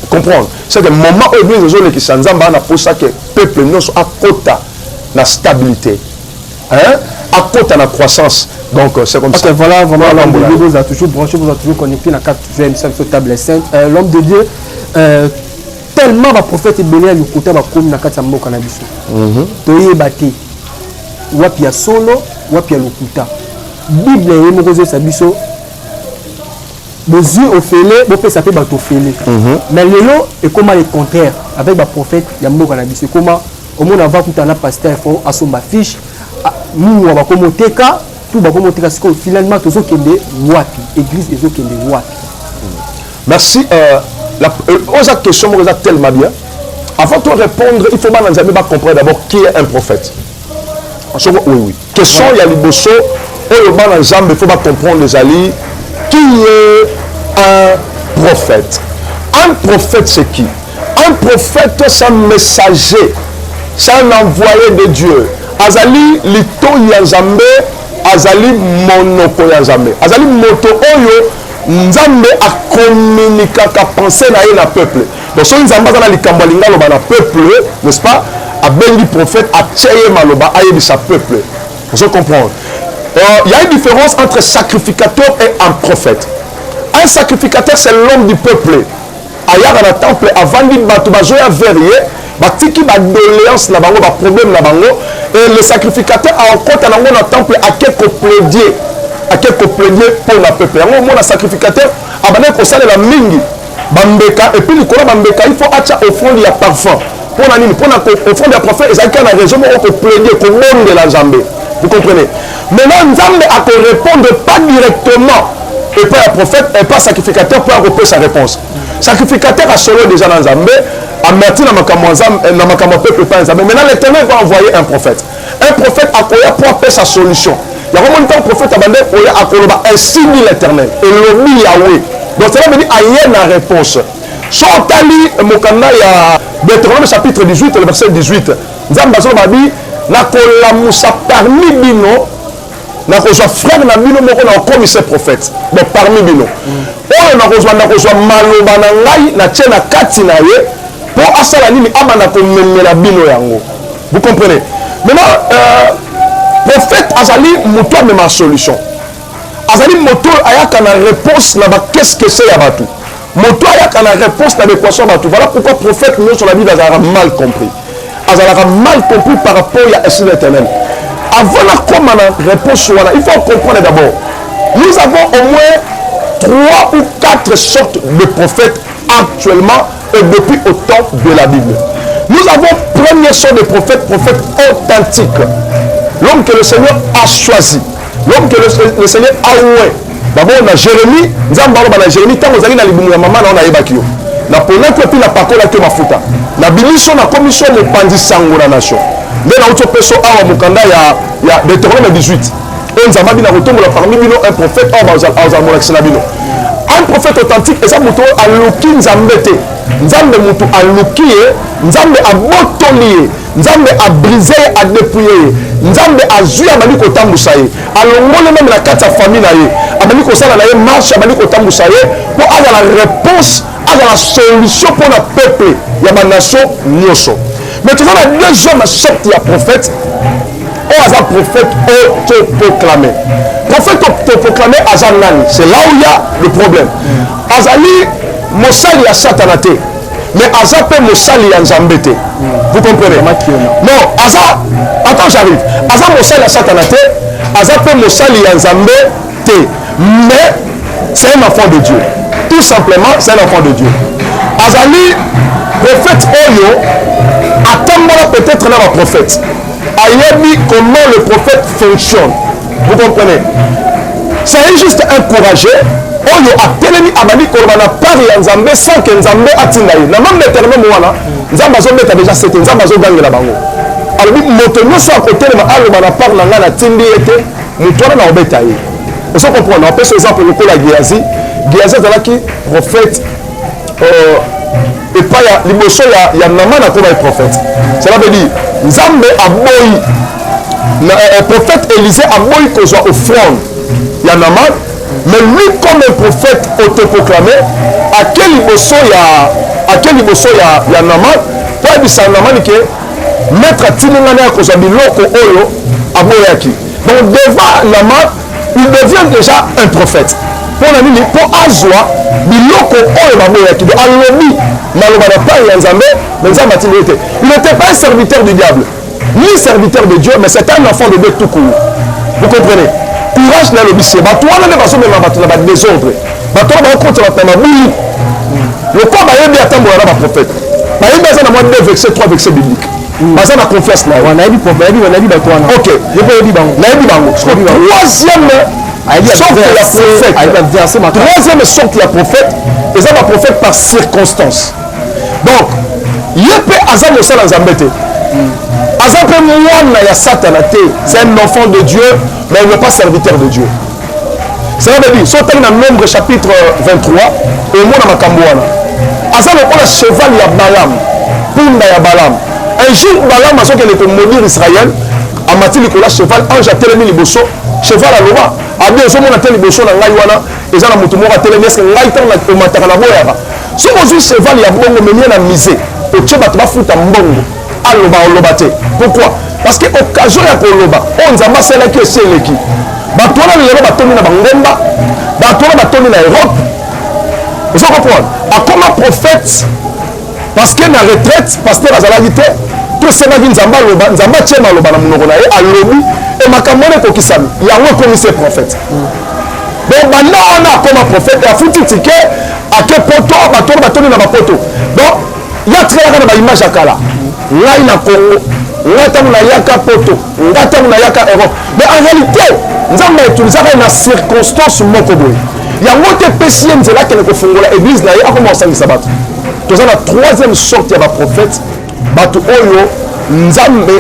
Vous comprenez? C'est le moment où nous avons qui s'en pour ça que le peuple nous a quota la stabilité, hein? À quota la croissance. Donc c'est comme ça. Voilà, vraiment, l'homme de Dieu vous a toujours branché, vous a toujours connecté dans la 4e table sainte. L'homme de Dieu, tellement le prophète Bénéa lui côté va comme na kati mboka na biso. Toyeba te. Wapi ya solo, wapi ya lokuta. Bible est moko za biso. Les yeux au fêlé, bon ça fait bateau fêlé. Mais lelo est comment le contraire avec le prophète ya mboka na biso. Comment au monde avant tout en pasteur faut asomba fiche. Nous on va comme teka, tout va comme teka parce finalement tous kende wapi, église ezo kende wapi. Merci Aux questions, vous êtes tellement bien. Avant de répondre, il faut comprendre d'abord qui est un prophète. Oui. Question, il y a les bosso, il faut comprendre les alliés. Qui est un prophète? Un prophète, c'est qui? Un prophète, c'est un messager, c'est un envoyé de Dieu. Azali lito yazambe, azali monoko yazambe. Azali moto oyo, nzambe a communiqué ka pensée na peuple. Donc si nzambe a likambo lingalo na peuple, n'est-ce pas? A bengi prophète, a tcheye maloba, a yebi sa peuple. Vous comprenez? Il y a une différence entre sacrificateur et un prophète. Un sacrificateur, c'est l'homme du peuple. Ailleurs dans le temple, avant de battre, verrier, batiki ba doléance na bango, ba problème na bango, et le sacrificateur a encore dans le temple à quelques plaidiers pour le peuple. Alors mon sacrificateur a bané ko sala la mingi, bambeka et puis le kola bambeka, il faut acha offrande ya parfum. Pour la nini, pour la offrande ya parfum, et ça quand la raison pour plaider pour monde de la Zambie. Vous comprenez? Maintenant, Nzambe a pu répondre pas directement et pas un prophète et pas sacrificateur pour avoir sa réponse. Sacrificateur a solo déjà dans Nzambe, a meurtri dans ma peuple pas Nzambe. Maintenant, l'Éternel va envoyer un prophète. Un prophète a pour apporter sa solution. Il y a vraiment un prophète abandonné pour a ainsi dit l'Éternel. Et l'obli Yahweh. Donc cela veut dire qu'il y a une réponse. Sotali Mokanda, il y a Deutéronome chapitre 18, le verset 18. Nzambe a dit na kolamusa parmi bino na kozwa frère na bino moko na commissaire prophète donc parmi bino oyo na kozwa maloba na ngai na tie na kati na ye po asala nini abana komemela bino yango. Vous comprenez? Maintenant prophète azali moto amema solution, azali moto ayaka na réponse na ba qu'est-ce que c'est ya batu, moto ayaka na réponse na l'équation batu. Voilà pourquoi prophète nous sur la Bible a mal compris. Azalaka mal compris par rapport à l'Éternel. Avant la réponse, il faut comprendre d'abord. Nous avons au moins 3 ou 4 sortes de prophètes actuellement et depuis au temps de la Bible. Nous avons première sorte de prophète authentique. L'homme que le Seigneur a choisi. L'homme que le Seigneur a oué. D'abord on a Jérémie. Nous avons Jérémie. Tant que vous allez dans les boumous, maman, on a évacué. Na pona ko puis na pakola ke mafuta na bimiso na commission de pandisango na nation nde na auto peso awa mukanda ya Deutéronome 18 onzamba bina kotongola parmi bino un prophète azamona kisana bino. Un prophète authentique eza moto aluki nzambe te, nzambe moto aluki ye, nzambe abotoli ye, nzambe abrise ye, adepouye ye, nzambe azwi abandi kotambusa ye, alongoli même na kati ya famille na ye, abandi kosala na ye marche, abandi kotambusa ye po azala réponse, azala solution pour le peuple ya ba nation nyonso. Mais tu vois la deuxième sorte ya prophète, un prophète autoproclamé. Prophète autoproclamé Azanani, c'est là où il y a le problème. Azali Mosali ya Satanate, mais Azape Mosali ya Nzambete. Vous comprenez? Non, Aza, attends j'arrive. Aza Mosali ya Satanate, Azape Mosali ya Nzambete. Mais c'est un enfant de Dieu. Tout simplement, c'est un enfant de Dieu. Azali, prophète Oyo, attends-moi peut-être là un prophète. Ayebi comment le prophète fonctionne. Vous comprenez? C'est juste encouragé. Oyo a telemi abandi kolobana pari ya Nzambe sans que Nzambe atinda ye. Na même l'éternel mwana, Nzambe azobeta déjà c'était Nzambe azogangela bango. Alors moto nyonso akotelema alobana pari na ngana tindi ete mutwana na obeta ye. Vous comprenez? On peut par exemple le kola Géasi. Géasi azalaki prophète et pas ya liboso ya Naman na koba prophète. Cela veut dire Nzambe aboyi le prophète Élisée aboyi kozwa offrande ya Naman, mais lui comme un prophète autoproclamé à quel liboso ya Naman pour ebisa Naman ke maître atininga na kozwa biloko oyo aboyaki. Donc devant Naman il devient déjà un prophète. Pour la nini pour azwa biloko oyo baboyaki de alobi maloba na pa ya Nzambe mais Nzambe atinete. Il n'était pas un serviteur du diable ni serviteur de Dieu, mais c'est un enfant de Dieu tout court. Vous comprenez? Courage na lobi c'est bato wana ne baso même bato na ba désordre bato ba contre la tamabuli le corps ba yebi atambola na ba prophète ba yebi ça na moins 2 versets 3 versets bibliques baza na confiance na wana yebi prophète wana yebi bato wana OK yebi bango na yebi bango. Troisième sorte la prophète. Troisième sorte la prophète, et ça la prophète par circonstance. Donc, Yépe Azam au Salan Zambete. Azam peut moi ya Satanate, c'est un enfant de Dieu, mais il n'est pas serviteur de Dieu. Ça veut dire, soit dans Nombre chapitre 23, et moi dans ma Kambouana. Azam est pour le cheval ya Balam, Punda ya Balam. Un jour, Balam a dit qu'il maudire Israël, a mati le cheval, ange a télémi liboso, cheval à l'oba. A bien, on a télémi liboso dans l'Aïwana, et ça a moutoumou a télémi, est-ce que l'Aïtan a maté à la boyara. Si vous avez cheval, il y a bongo, mais il y a misé. Au Tchèba, tu vas foutre un bongo. Aloba, olobate. Pourquoi? Parce que l'occasion ya koloba, on a massé la qui est celle qui. Batona le yero batoni na bangomba, batona batoni na Europe. Vous comprenez? A comme un prophète, parce que na retraite, pasteur Azalagité, tout ce qui nzamba loba, nzamba tchema loba na munoko na ye, alobi, et makamone kokisami, yango comme ce prophète. Donc maintenant on a comme un prophète, il a foutu ticket, à quel poto, batona batoni na bapoto. Donc, il y a très rare d'image à Kala. Là, il y a Congo. Là, il y a Poto. Là, il y a Europe. Mais en réalité, nous avons utilisé une circonstance Mokoboy. Il y a un autre PCM, c'est là qu'il y a l'église, là, il y a commencé à s'abattre. Nous avons la troisième sorte de prophète. Batu Oyo, Nzambe,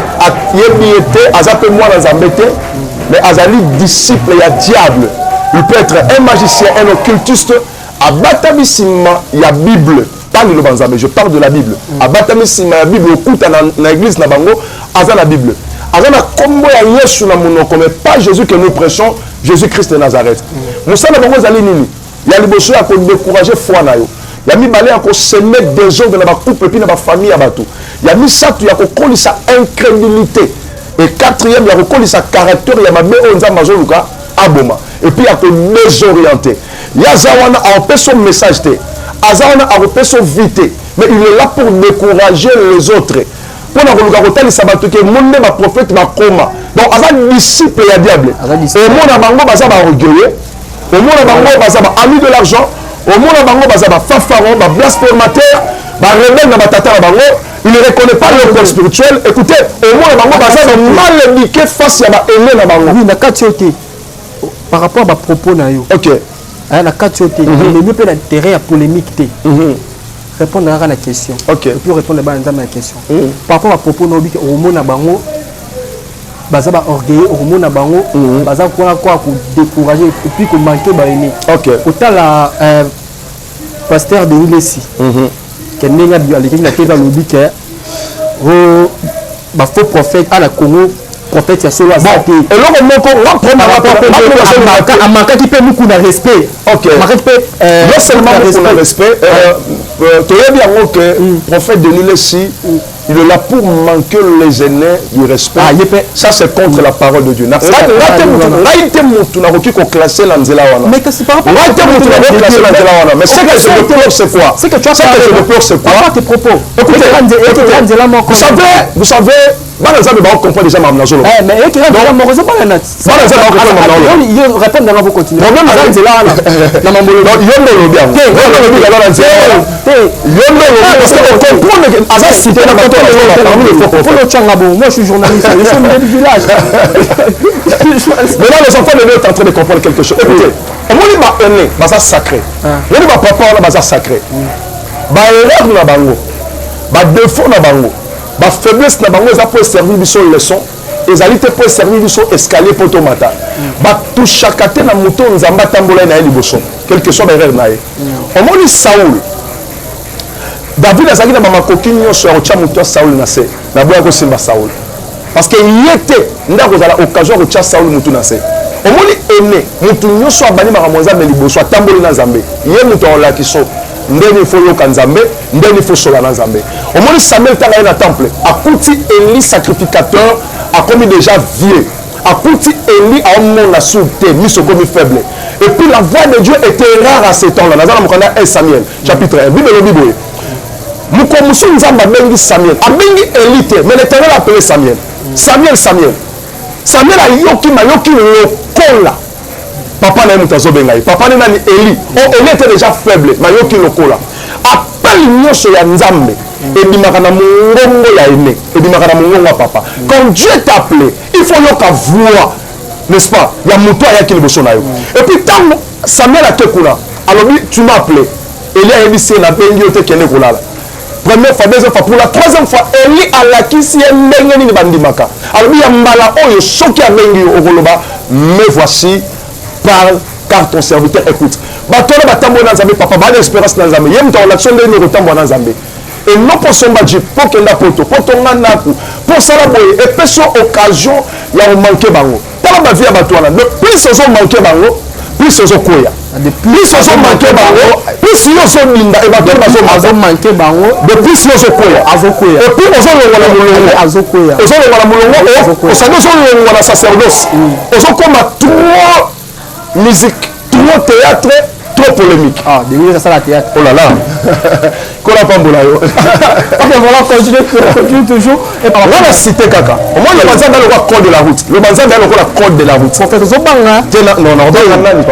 Yébiété, Azapé moi dans Zambété, mais Azali disciple, il y a diable. Il peut être un magicien, un occultiste. À Batabissima, il y a Bible. Je parle de la Bible. À Batamissima, la Bible, au coup, dans l'église, dans Bango, à la Bible. À la combo, il y a Yesu, mais pas Jésus que nous prêchons, Jésus-Christ de Nazareth. Nous sommes dans les lignes. Il y a les besoins à décourager foi. Il y a mis balai à semer des ordres dans la couple et puis dans la famille à Batou. Il y a mis ça, il y a collé sa incrédulité. Et quatrième, il y a collé sa caractère, il y a ma béonza majoluka aboma. Et puis il y a que désorienté. Il y a Zawana a un peu son message. Azana a repéré son vité, mais il est là pour décourager les autres. Pour la regarder les sabbats que mon ma prophète ma coma. Donc Azan disciple et diable. Au monde à Bango baza ba orgueilleux, au monde à Bango baza ba ami de l'argent, au monde à Bango baza ba fanfaron, ba blasphémateur, ba rebelle na batata na Bango. Il ne reconnaît pas le corps spirituel. Écoutez, au monde à Bango baza ba mal éduqué face à ba aimé na Bango. Oui, na katioté. Par rapport à ma propos na yo. OK. La katioté, le mieux peut l'intérêt à polémique. Répondre à la question. Ok. Et puis répondre à la question. Par rapport à propos, nous avons au monde à Bango, bazaba orgueilleux, au monde à Bango, bazaba quoi pour décourager et puis qu'on manque baïni. Ok. Autant la pasteur de Ilessi, qui est né à l'église de la lobby, qui est faux prophète à la Congo. Prophète ya solo azati et là on va prendre un manque qui peut beaucoup de respect. OK. Non seulement beaucoup de respect, tu as bien que prophète de Nilessi il est là pour manquer les aînés du respect. Ça c'est contre la parole de Dieu. Mais c'est que je déplore c'est quoi? C'est que tu as je déplore c'est quoi? Tes propos. Écoutez, vous savez Bana Nzambe ba comprendre déjà ma mnazolo. Mais et qui répond amoureusement pas la nat. Bana Nzambe ba comprendre. Il répond dans vous continuer. Problème c'est là na mambolo. Donc yondo lo bien. Yondo lo bien là nzé. Yondo lo parce que comprendre que Azaz cité na bato la faut le changa bon. Moi je suis journaliste, je suis du village. Mais là les enfants de Dieu sont en train de comprendre quelque chose. Écoutez, on dit ba aîné, ba ça sacré. On dit ba papa là ba ça sacré. Ba erreur na bango. Ba défaut na bango. La faiblesse na bango za pour servir biso leçon ezali te pour servir biso escalier pour tomata ba tout chakate na moto nzamba tambola na liboso quelque chose derrière na ye on moni Saoul David azaki na mama kokinyo so ya moto Saoul na se na boya ko simba Saoul parce que yete ndako za la occasion ko tia Saoul moto na se on moni aimé moto nyoso abani maka monza me liboso tambola na Nzambe ye moto la kiso ndeni fo yoka Nzambe ndeni fo sola na Nzambe au moins Samuel tanga na temple akuti Élie sacrificateur a commis déjà vieux akuti Élie a mon la souté miso comme faible et puis la voix de Dieu était rare à ce temps là dans mokanda 1 Samuel chapitre 1 Bible le Bible mukomuso Nzamba bengi Samuel abengi Élie te mais l'Éternel a appelé Samuel Samuel a yoki mayoki lokola papa na mutazo bengai papa na ni Élie Élie était déjà faible mayoki lokola appel nyonso ya Nzambe ebimaka na mongongo ya aîné ebimaka na mongongo ya papa quand Dieu t'a appelé il faut yoka voix n'est-ce pas? Il y a Mouto à Yaki Liboso na yo. Et puis tant Samuel a Kekuna, alors tu m'as appelé. Elia a dit c'est la bengi ote kene kolala. Première fois, deuxième fois, pour la troisième fois, Eli a la qui si elle bengi ni bandimaka. Alors il y a mbala oyo choki a bengi au Roloba, mais voici parle car ton serviteur écoute. Batona batambo na Nzambe papa, ba l'espérance na Nzambe. Yem ta relation de ni rotambo na Nzambe. Et non pour son badji, pour qu'elle n'a pas tout, pour ton anaku, pour ça la boye, et puis sur occasion, il y a un manqué bango. Dans la vie à Batouana, de plus ils ont manqué bango, plus ils ont koya. De plus ils ont manqué bango, plus ils ont linda, et Batouana ils ont manqué bango, de plus ils ont koya. Et puis ils ont le moulongo, ils ont le moulongo, ils ont le sacerdoce, ils ont comme trop musique, trop théâtre. Trop polémique. Ah, de ça la théâtre. Oh là là. Qu'on a pas mbolayo. Ok, voilà, continue toujours. Et par là, la cité kaka. Au moins, le banzan dans le code de la route. Le banzan dans le code de la route. Pour faire Zobanga. Non, non,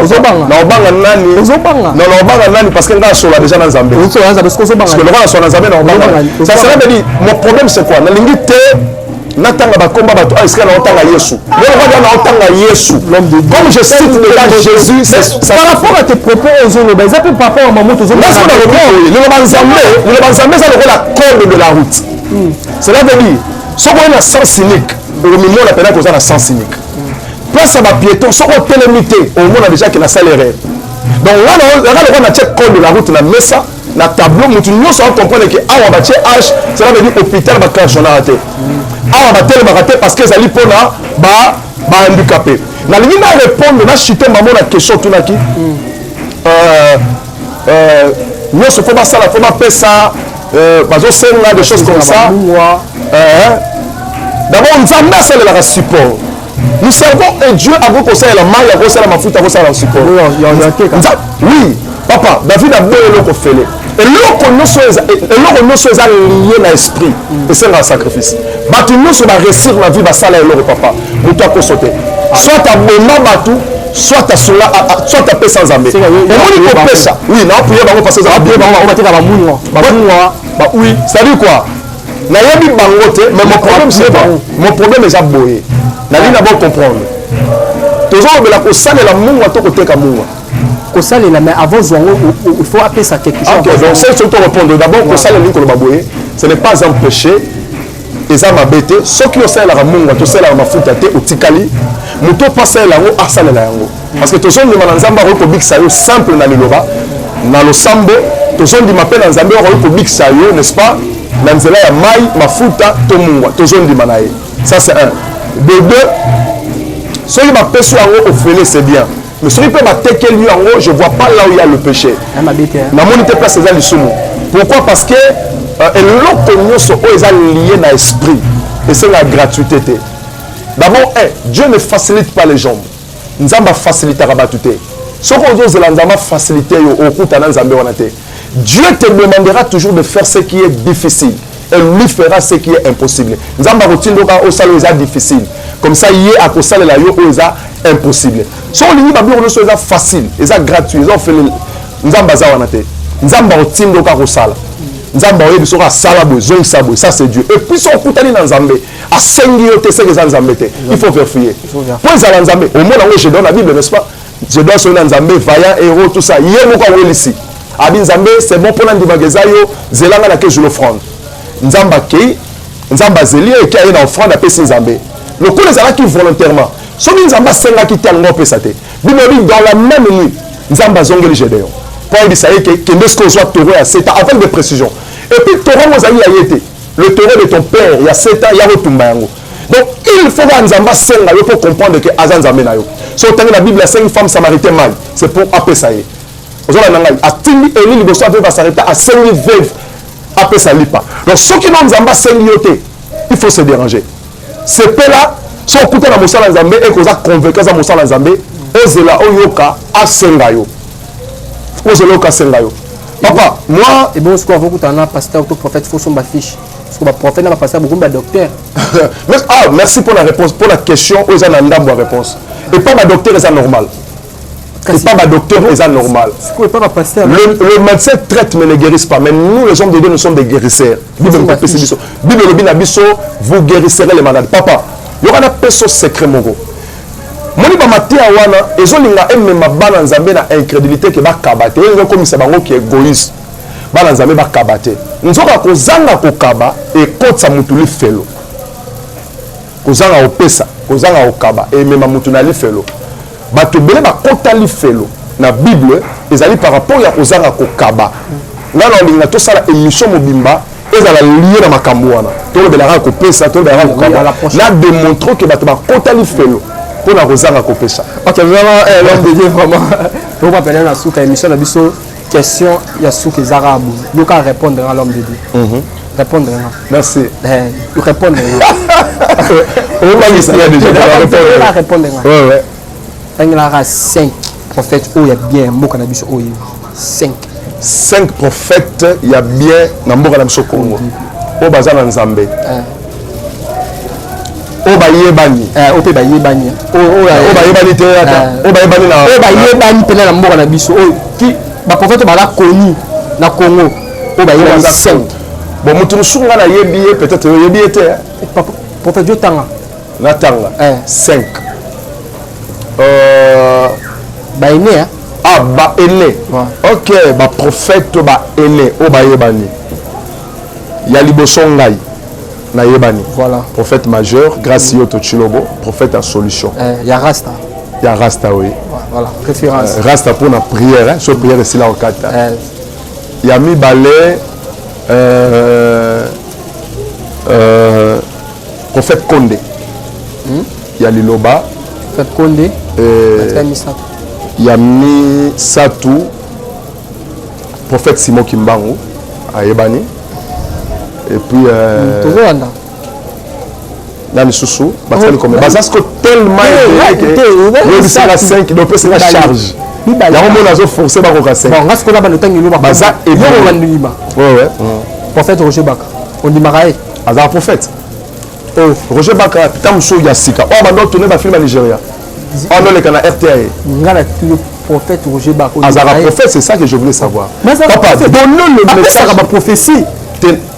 Zobanga. Zobanga nani. Zobanga. Non, Zobanga nani parce que là, sur la déjà dans Zambie. Parce que le roi sur la Zambie, non, ça serait de dire, mon problème c'est quoi? La limite natanga bakomba bato aisika na otanga Yesu. Le roi na otanga Yesu. Comme je cite déjà Jésus, c'est par rapport à tes propos aux hommes, ben ça peut par rapport à maman aux hommes. Le banzambe ça le la corde de la route. Cela veut dire ce qu'on a sens cynique, au milieu on appelle qu'on a sens cynique. Place à ma piéton, ce qu'on télémité, au moins on a déjà qu'il a salaire. Donc là on a check code de la route na messa na tableau mutu nyonso on comprendre que awa ba tie H cela veut dire hôpital ba carte on a raté. Awa ba tel ba raté parce que zali pona ba handicapé. Na lingi na répondre na chiter maman la question tout na ki nyonso faut ba sala faut ba pesa bazo senga des choses comme ça. D'abord Nzambe c'est le support. Nous servons un Dieu avant qu'on s'aille la main, avant ça la mafuta, avant ça la support. Oui, papa, David a beau l'eau qu'on fait. Et l'eau qu'on nous soit lié dans l'esprit, et c'est un sacrifice. Batu nous soit réussir la vie, ça là l'eau papa. Pour toi qu'on sauter. Soit ta bonne batu, soit ta sola, soit ta paix sans Zambé. Et on dit qu'on pêche. Oui, non, pour y avoir passé ça. On va dire à la moulin. Oui, ça veut dire quoi? Mais mon problème c'est quoi? Mon problème est aboyé. La ligne d'abord comprendre. Toujours la salle et la moua tout côté comme moua. Ko salle la mais avant il faut appeler ça quelque chose. OK, donc c'est surtout répondre d'abord ko salle ni ko baboyé, ce n'est pas un péché. Et ça m'a bêté, ceux qui ont salle la moua tout salle la mafuta té au tikali, muto passer la ngo asale la ngo. Parce que tout son demande nzamba ko big sayo simple na liloba, na lo sambo, tout son dit m'appelle nzamba ko big sayo, n'est-ce pas? Na nzela ya mai mafuta to moua, tout son dit manaye. Ça c'est un. De deux, ceux qui m'appellent sur en haut, c'est bien. Mais ceux qui peuvent m'attaquer lui en haut, je ne vois pas là où il y a le péché. Ma monité place c'est les soumous. Pourquoi? Parce que l'autre nous sont liés dans l'esprit. Et c'est la gratuité. D'abord, Dieu ne facilite pas les jambes. Nous avons facilité la battuté. Ce qu'on dit, c'est que nous avons facilité au coup de Dieu te demandera toujours de faire ce qui est difficile. Et lui fera ce qui est impossible. Nous avons routine au salaire difficile. Comme ça, il y a à salaire là impossible. Si on lit Bible, on est facile, ils sont gratuits, ils ont fait nous avons basé en athée. Nous avons routine au salaire. Nous avons besoin de salaire, ça c'est Dieu. Et puis si on coûte dans Zambé, à 5 c'est que Zambé, il faut vérifier. Pour les Zambé, au moins je donne la Bible, n'est-ce pas? Je donne sur Zambé, vaillant, héros, tout ça. Il y a beaucoup de ici. Abin Zambé, c'est bon pour l'andivagezayo, zélanga laquelle je l'offrande. Nzamba kei, Nzamba zeli et qui a une offrande à Pessin Zambé. Le coup les ala qui volontairement. Son Nzamba senga qui tient l'eau pesate. Bible dans la même nuit, Nzamba zongeli gédéon. Pour il s'agit que Nesco soit taureau à 7 ans avec des précisions. Et puis taureau vous avez été. Le taureau de ton père il y a 7 ans il y a retumbango. Donc il faut voir Nzamba senga pour comprendre que Azan Zambé na yo. So tant la Bible a 5 femmes samaritaines mal, c'est pour appesaye. Aujourd'hui nangai atindi Eli liboso va s'arrêter à 5 veuves. Après ça lipa. Donc ceux qui n'ont pas senioté, il faut se déranger. Ces paix-là, si on écoute la Moussa Zambé et qu'on a convaincu la Moussa Zambé, Ozela Oyoka a Sengayo. Ozela Oyoka Sengayo. Papa, moi. Et bon, ce qu'on va écouter un pasteur ou prophète, il faut son fiche. Parce que le prophète n'a pas passé beaucoup de docteur. Merci pour la réponse, pour la question. Aux anandam la réponse. Et pas ma docteur, c'est normal. Et pas ma docteur, c'est normal. Le médecin traite mais ne guérisse pas. Mais nous, les hommes de Dieu, nous sommes des guérisseurs. Bible, vous guérisserez les malades. Papa, il y aura un peu de secret, mon gars. moni bamatia wana ezolinga emema bana nzambe na incrédulité ke bakaba te ezokomisa bango ki égoïste bana nzambe bakaba te nzoka kozanga kokaba ekotisa mutu lifelo kozanga opesa kozanga okaba emema mutu na lifelo bato ebele bakota lifelo na bible ezali par rapport ya kozanga kokaba ngana olinga tosala émission mobimba ezala lié na makambo wana tolobelaka kopesa tolobelaka kokaba na démontre ke bato bakota lifelo mpona kozanga kopesa. Ok, vraiment, l'homme de Dieu, vraiment. On va parler de la souke, l'émission de la question, il y a souke et arabe. Il faut répondre à l'homme de Dieu. Répondre. Merci. Il répondre. On va déjà répondre. Ouais, ouais. Il y a 5 prophètes, il y a bien, mot cannabis, 5. 5 prophètes, il y a bien, Nambo Kanabis Congo. Au bazar en Zambé. Obayebani obayebani obayebani te obayebani na obayebani pena na mboka na biso ki ba prophète bala connu na Congo obayebani 5 bon mutu musunga na yebi peut-être yebi te prophète Dieu tanga na tanga 5 ba ene ba ene OK ba prophète ba ene obayebani ya liboso ngai na yebani voilà prophète majeur Gracio Tochilobo prophète en solution ya rasta oui voilà référence rasta pour la prière sur prière ici là au kata ya mi balé prophète Konde ya liloba prophète Konde ya mi satu prophète Simon Kimbangu a yebani. Et puis Nani Soussou, parce que tellement il y a 5 donc c'est la charge. Il y a un moment forcé par le 5. Bon, parce que là bas le temps il va baza et bien on va lima. Ouais. Prophète Roger Baka. On dit Maraé. Azar prophète. Roger Baka putain sou ya sika. On va tourner ba film à Nigeria. On a le canal RTA. Ngala le prophète Roger Baka. Azar prophète, c'est ça que je voulais savoir. Papa, donne le message à ma prophétie.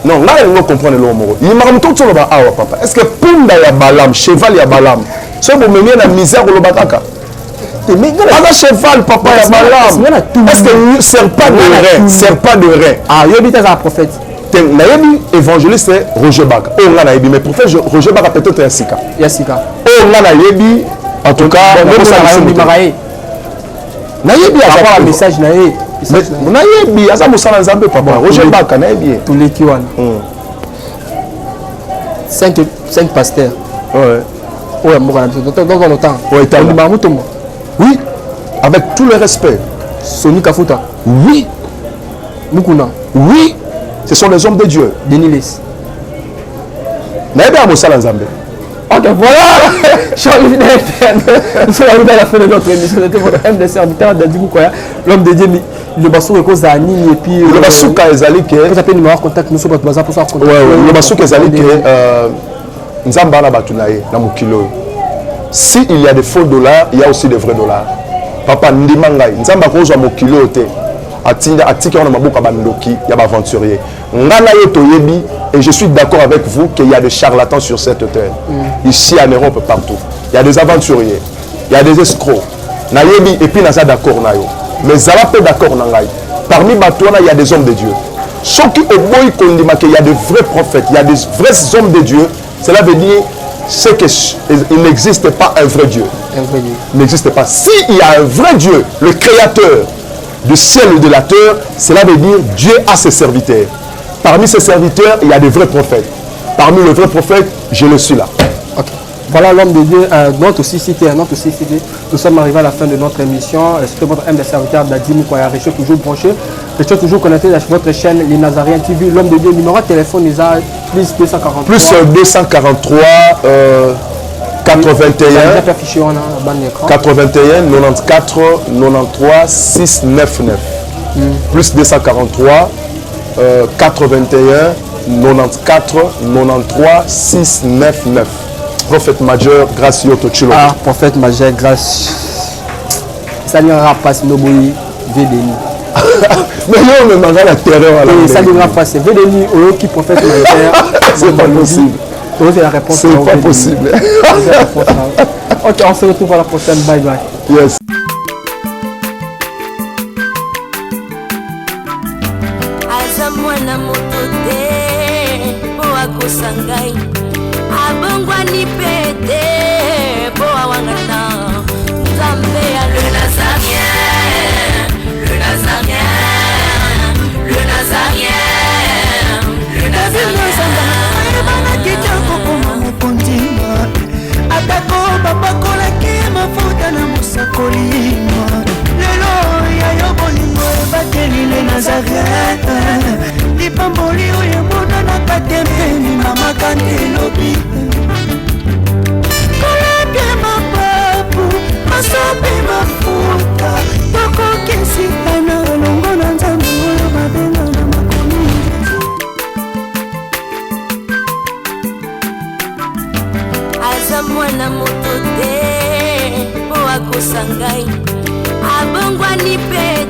Non, là, on comprend le mot. Il m'a tout sur le bas. Papa. Est-ce que Punda ya Balam, cheval ya Balam, ce que vous menez la misère au Lobakaka? Un cheval, papa ya Balam. Est-ce que serpent de rein? Ah, il y a un prophète. Nayebi évangéliste Roger Baka. Oh, là, mais prophète Roger Baka peut-être un sika. Yassika. Oh, là, nayebi, en tout cas, nayebi a un message naé. Nayebi aza mosala nzambe papa Roger Baka nayebi tous les kiwan 5 pasteurs ouais mboka dans le temps oui avec tout le respect Soni Kafuta oui Mukuna oui ce sont les hommes de Dieu Deniles nayebi a mosala nzambe. Ok, voilà. Nous sommes arrivés à la fin de notre émission. C'était votre MD serviteur d'Adimou Koya, l'homme de Dieu, le bassou est cause d'Anine et puis. Le bassou Kaezali qui est. Vous appelez numéro contact, nous sommes pour ça pour contact. Le bassou Kaezali qui est. Nzamba na batunaye na mukilo. Si il y a des faux dollars, il y a aussi des vrais dollars. Papa Ndimangai, Nzamba kozwa mukilo te. Atika on a maboka bandoki, il y a aventurier. Ngana yeto yebi. Et je suis d'accord avec vous qu'il y a des charlatans sur cette terre. Ici en Europe, partout. Il y a des aventuriers. Il y a des escrocs. Nayebi et puis naza d'accord nayo. Mais Zala peut d'accord nangai. Parmi Batouana, il y a des hommes de Dieu. Ceux qui au bout kondima qu'il y a des vrais prophètes, il y a des vrais hommes de Dieu, cela veut dire qu'il n'existe pas un vrai Dieu. Il n'existe pas. S'il y a un vrai Dieu, le créateur du ciel et de la terre, cela veut dire Dieu a ses serviteurs. Parmi ces serviteurs, il y a des vrais prophètes. Parmi les vrais prophètes, je le suis là. Ok. Voilà l'homme de Dieu, notre société. Nous sommes arrivés à la fin de notre émission. C'était votre M des serviteurs d'Adimou Koya. Restez toujours branchés. Restez toujours connectés à votre chaîne Les Nazariens TV. L'homme de Dieu, numéro de téléphone, il a plus 243. Plus 243 81 81 94 93 699. Plus 243 81 94 93 699. Prophète majeur Gracio Tochilobo. Ah, prophète majeur Gracio. Ça n'ira pas si nous voyons Védéni. Mais non, mais malgré la terreur. Ça n'ira pas si Védéni ou qui prophète majeur. C'est pas possible. C'est la réponse. C'est pas possible. Ok, on se retrouve à la prochaine. Bye bye. Yes. Mwana moto te po akosangai abongwani pete po awangata nzambe ya le nazarien le nazarien le nazarien le nazarien bana kitoko koma mokondima atako babakolaki mafuta na mosakolima lelo ya yo bolingo ebateli le nazarien lipamboli oyo emonanaka te mpeni mama kandelobi kolapye mapapu masopi mafuta tokokisikana elongo na nzambe oyo babenga na makomi aza mwana moto te po akosangai abongwani pe